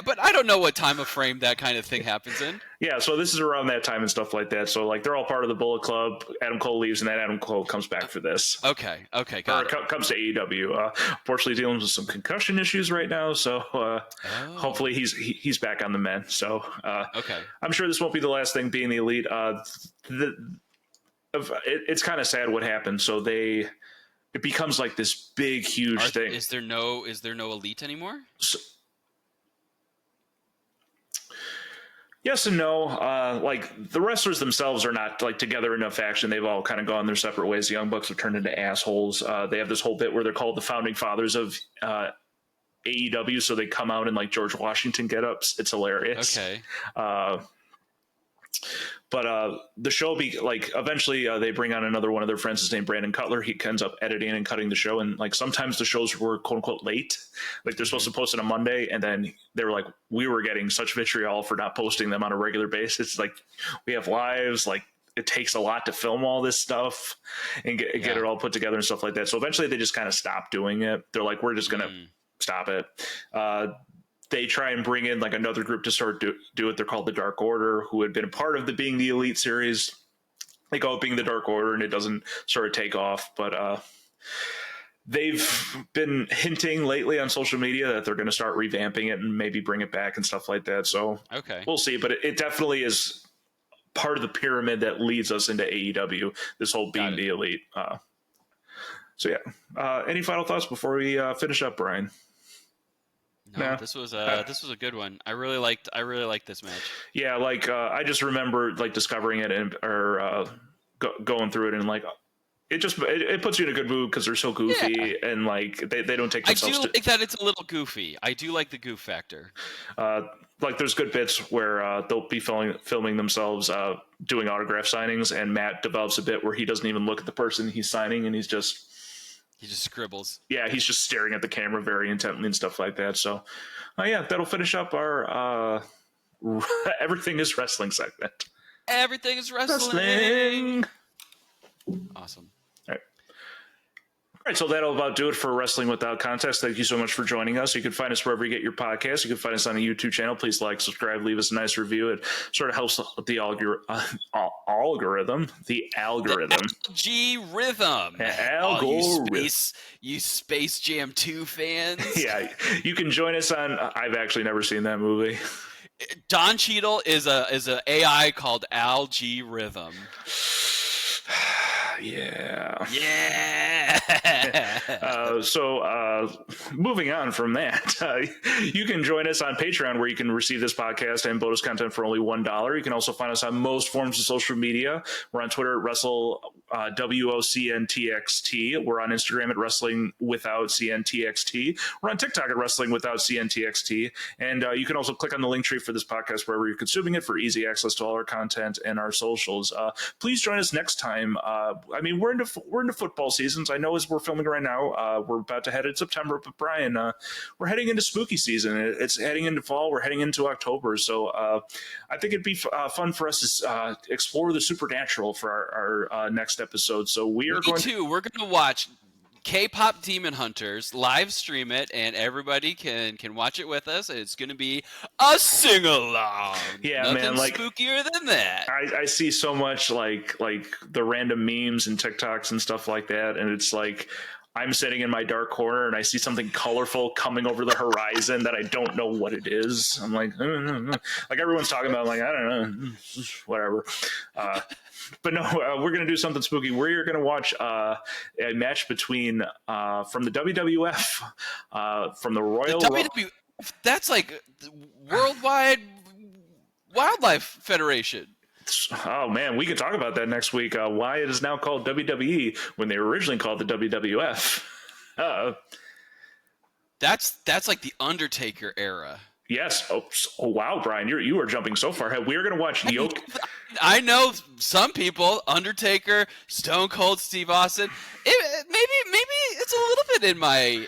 But I don't know what time of frame that kind of thing happens in. Yeah, so this is around that time and stuff like that. So like they're all part of the Bullet Club. Adam Cole leaves, and then Adam Cole comes back for this. Okay, got it. Comes to AEW. Unfortunately, dealing with some concussion issues right now. So hopefully he's back on the mend. So okay, I'm sure this won't be the last thing being the Elite. It's kind of sad what happened. So it becomes like this big, huge thing. Is there no Elite anymore? So, yes and no. Like the wrestlers themselves are not like together in a faction. They've all kind of gone their separate ways. The Young Bucks have turned into assholes. They have this whole bit where they're called the founding fathers of AEW. So they come out in like George Washington get-ups. It's hilarious. Okay. But the show eventually they bring on another one of their friends. His name Brandon Cutler. He ends up editing and cutting the show, and like sometimes the shows were quote unquote late. Like they're supposed to post on a Monday, and then they were like, we were getting such vitriol for not posting them on a regular basis. Like we have lives. Like it takes a lot to film all this stuff and get it all put together and stuff like that. So eventually they just kind of stopped doing it. They're like, we're just gonna stop it. They try and bring in like another group to start do it. They're called the Dark Order, who had been a part of the Being the Elite series. They call it Being the Dark Order, and it doesn't sort of take off. But they've been hinting lately on social media that they're going to start revamping it and maybe bring it back and stuff like that. So we'll see. But it definitely is part of the pyramid that leads us into AEW, this whole Being the Elite. So yeah. Any final thoughts before we finish up, Brian? No, this was a good one. I really liked this match. Yeah, like I just remember like discovering it or going through it, and like it puts you in a good mood because they're so goofy and like they don't take themselves. I do like that it's a little goofy. I do like the goof factor. Like there's good bits where they'll be filming themselves doing autograph signings, and Matt develops a bit where he doesn't even look at the person he's signing, and he just scribbles. Yeah, he's just staring at the camera very intently and stuff like that. So, that'll finish up our Everything is Wrestling segment. Everything is wrestling. Awesome. All right, so that'll about do it for Wrestling Without Context. Thank you so much for joining us. You can find us wherever you get your podcasts. You can find us on a YouTube channel. Please like, subscribe, leave us a nice review. It sort of helps with the algorithm. The algorithm. You Space Jam 2 fans. Yeah, you can join us on. I've actually never seen that movie. Don Cheadle is a AI called Algorithm. Yeah. Yeah. Moving on from that, you can join us on Patreon, where you can receive this podcast and bonus content for only $1. You can also find us on most forms of social media. We're on Twitter at Wrestle WOCNTXT. We're on Instagram at Wrestling Without CNTXT. We're on TikTok at Wrestling Without CNTXT. And you can also click on the link tree for this podcast wherever you're consuming it for easy access to all our content and our socials. Please join us next time. We're into football seasons. I know as we're filming right now, we're about to head into September, but Brian, we're heading into spooky season. It's heading into fall. We're heading into October. So I think it'd be fun for us to explore the supernatural for our next episode. So we're going to watch K-pop Demon Hunters, live stream it, and everybody can watch it with us. It's going to be a sing-along. Yeah, Nothing man, like, spookier than that. I see so much like the random memes and TikToks and stuff like that, and it's like I'm sitting in my dark corner and I see something colorful coming over the horizon that I don't know what it is. I'm like, like everyone's talking about, like, I don't know, whatever. But no, we're going to do something spooky. We're going to watch a match between from the WWF, from the Royal. The WWF, that's like the Worldwide Wildlife Federation. Oh man, we could talk about that next week. Why it is now called WWE when they were originally called the WWF. That's like the Undertaker era. Yes. Oh wow, Brian, you are jumping so far ahead. We're going to watch Yoke. I know some people. Undertaker, Stone Cold Steve Austin. Maybe it's a little bit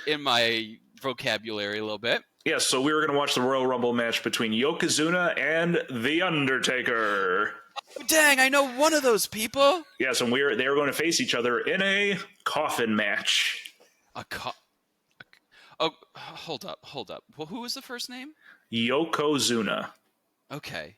in my vocabulary a little bit. Yes. So we were going to watch the Royal Rumble match between Yokozuna and the Undertaker. Oh, dang, I know one of those people. Yes, and they are going to face each other in a coffin match. Oh, hold up. Well, who was the first name? Yokozuna. Okay,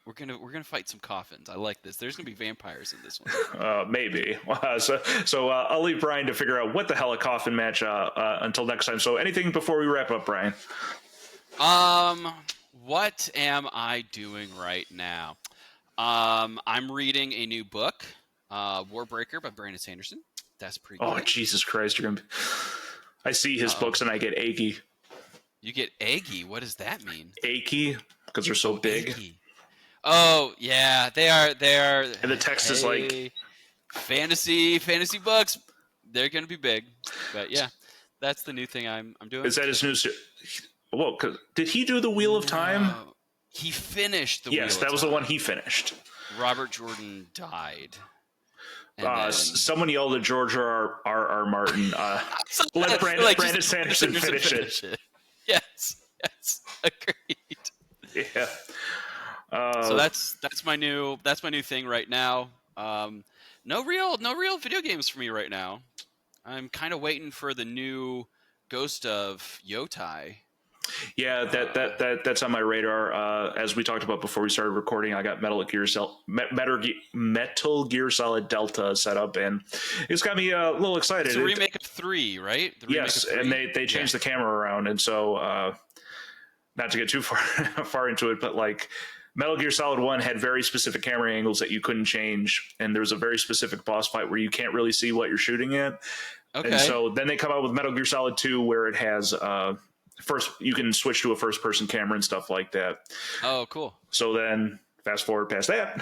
we're gonna fight some coffins. I like this. There's gonna be vampires in this one. Maybe. So I'll leave Brian to figure out what the hell a coffin match until next time. So anything before we wrap up, Brian? What am I doing right now? I'm reading a new book, Warbreaker by Brandon Sanderson. That's pretty good. Oh, Jesus Christ. I see his books and I get achy. You get eggy? What does that mean? Achy? Because they're so big. Eggy. Oh, yeah. They are. And the text is like... Fantasy books. They're going to be big. But yeah, that's the new thing I'm doing. Is that his new... Well, did he do the Wheel of Time? He finished the Wheel of Time. Yes, that was the one he finished. Robert Jordan died. Someone yelled at George R. Martin. Let Brandon Sanderson finish it. Yes, agreed. Yeah. So that's my new thing right now. No real video games for me right now. I'm kind of waiting for the new Ghost of Yotai. Yeah, that's on my radar. As we talked about before we started recording, I got Metal Gear Solid Delta set up, and it's got me a little excited. It's a remake of 3, right? Yes, and they changed the camera around, and so not to get too far into it, but like Metal Gear Solid 1 had very specific camera angles that you couldn't change, and there was a very specific boss fight where you can't really see what you're shooting at. Okay. And so then they come out with Metal Gear Solid 2 where it has first you can switch to a first person camera and stuff like that. Oh, cool. So then fast forward past that,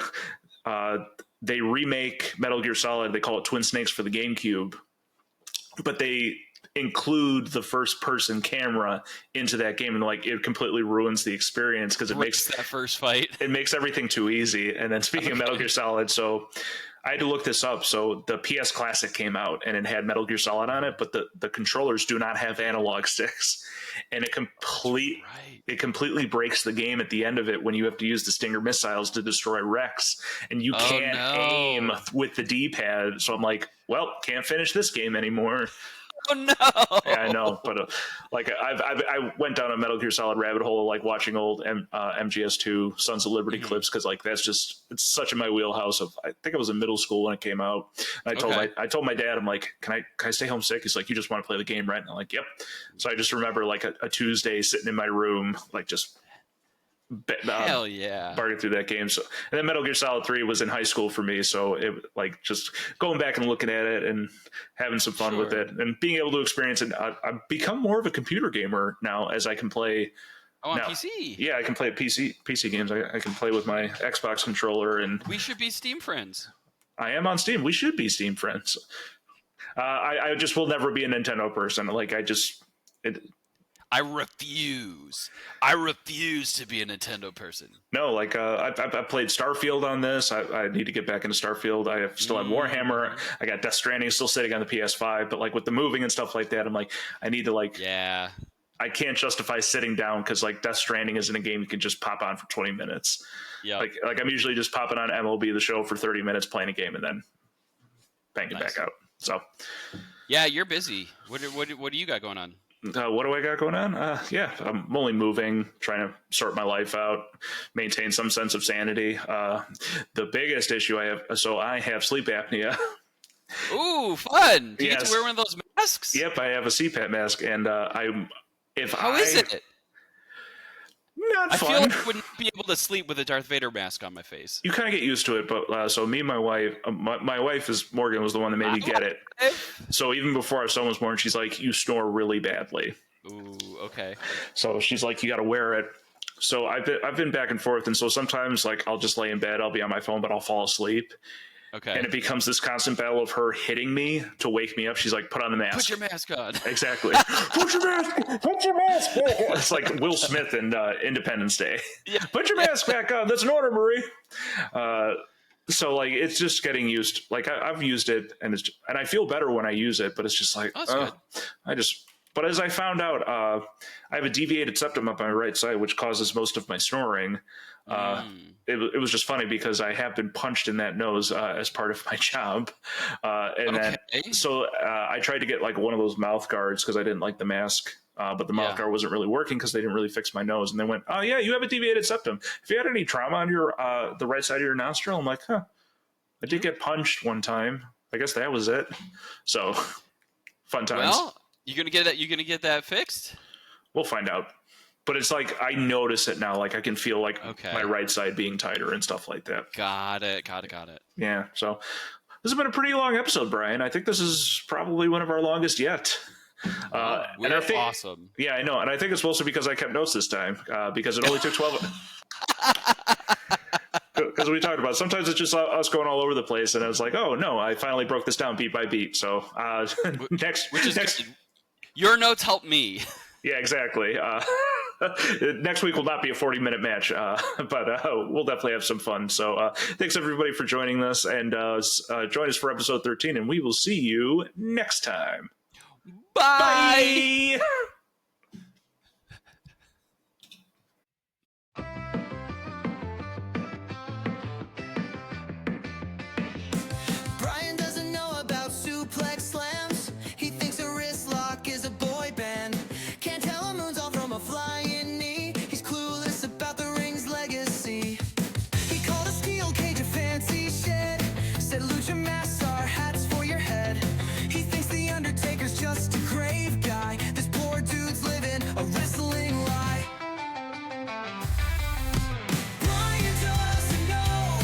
they remake Metal Gear Solid. They call it Twin Snakes for the GameCube, but they include the first person camera into that game, and like it completely ruins the experience because it makes that first fight, it makes everything too easy. And then speaking of Metal Gear Solid, so I had to look this up. So the PS Classic came out and it had Metal Gear Solid on it, but the controllers do not have analog sticks, and it completely breaks the game at the end of it when you have to use the Stinger missiles to destroy Rex, and you can't aim with the D-pad. So I'm like, well, can't finish this game anymore. Oh no! Yeah, I know, but I went down a Metal Gear Solid rabbit hole, like watching old MGS2 Sons of Liberty clips, because like it's such in my wheelhouse. I think I was in middle school when it came out. And I told my dad, I'm like, can I stay home sick? He's like, you just want to play the game, right? And I'm like, yep. So I just remember like a Tuesday sitting in my room, like just Hell yeah. bargain through that game. So, and then Metal Gear Solid 3 was in high school for me, so it like just going back and looking at it and having some fun with it and being able to experience it. I've become more of a computer gamer now as I can play. On PC. Yeah, I can play PC games. I can play with my Xbox controller, and we should be Steam friends. I am on Steam. We should be Steam friends. I just will never be a Nintendo person. Like I refuse. I refuse to be a Nintendo person. No, like I played Starfield on this. I need to get back into Starfield. I still have Warhammer. I got Death Stranding still sitting on the PS5. But like with the moving and stuff like that, I'm like, I need to like. Yeah. I can't justify sitting down because like Death Stranding isn't a game you can just pop on for 20 minutes. Yeah. Like I'm usually just popping on MLB The Show for 30 minutes, playing a game, and then banging back out. So. Yeah, you're busy. What do you got going on? What do I got going on? Yeah, I'm only moving, trying to sort my life out, maintain some sense of sanity. The biggest issue I have sleep apnea. Ooh, fun! Do you get to wear one of those masks? Yep, I have a CPAP mask, and How is it? Not fun. I feel like I wouldn't be able to sleep with a Darth Vader mask on my face. You kind of get used to it, but so me and my wife, my wife is Morgan was the one that made me get it. So even before our son was born, she's like, "You snore really badly." Ooh, okay. So she's like, "You got to wear it." So I've been back and forth, and so sometimes like I'll just lay in bed, I'll be on my phone, but I'll fall asleep. Okay. And it becomes this constant battle of her hitting me to wake me up. She's like, "Put on the mask. Put your mask on." Exactly. Put your mask. Put your mask. It's like Will Smith in Independence Day. Yeah. Put your mask back on. That's an order, Marie. So like it's just getting used. Like I've used it, and I feel better when I use it. But it's just like good. But as I found out, I have a deviated septum up my right side, which causes most of my snoring. It was just funny because I have been punched in that nose as part of my job. Then I tried to get like one of those mouth guards because I didn't like the mask. But the mouth guard wasn't really working because they didn't really fix my nose. And they went, "Oh yeah, you have a deviated septum. If you had any trauma on your the right side of your nostril," I'm like, "Huh, I did get punched one time. I guess that was it." So fun times. Well, you gonna get that fixed? We'll find out. But it's like I notice it now. Like I can feel like my right side being tighter and stuff like that. Got it. Yeah. So this has been a pretty long episode, Brian. I think this is probably one of our longest yet. We're awesome. Yeah, I know. And I think it's mostly because I kept notes this time because it only took 12. Because we talked about it. Sometimes it's just us going all over the place. And I was like, oh, no, I finally broke this down beat by beat. So next. Your notes help me. Yeah, exactly. Next week will not be a 40-minute match, but we'll definitely have some fun. So thanks, everybody, for joining us. And join us for episode 13. And we will see you next time. Bye. Brian doesn't know about suplex slams. He thinks a wrist lock is a boy band. Can't tell a moonsault from a flying knee. He's clueless about the ring's legacy. He called a steel cage a fancy shed. Said lucha masks are hats for your head. He thinks the Undertaker's just a grave guy. This poor dude's living a wrestling lie. Brian doesn't know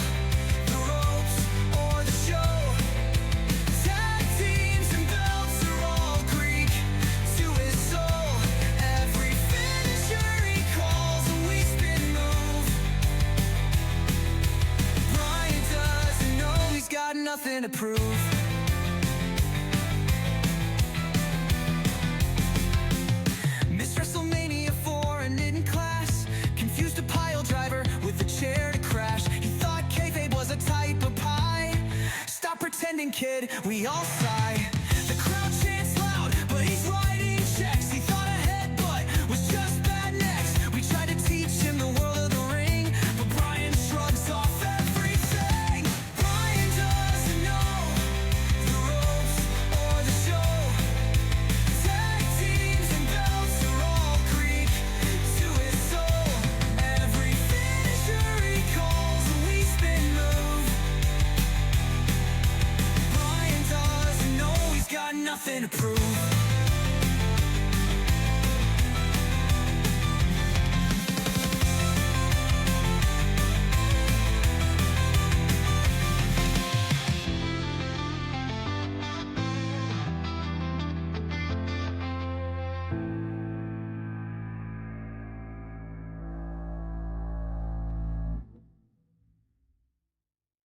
the ropes or the show. Tag teams and belts are all Greek to his soul. Every finisher he calls a weak spin move. Brian doesn't know he's got nothing to prove. Miss WrestleMania 4 and in class, confused a pile driver with a chair to crash. He thought kayfabe was a type of pie. Stop pretending, kid, we all saw.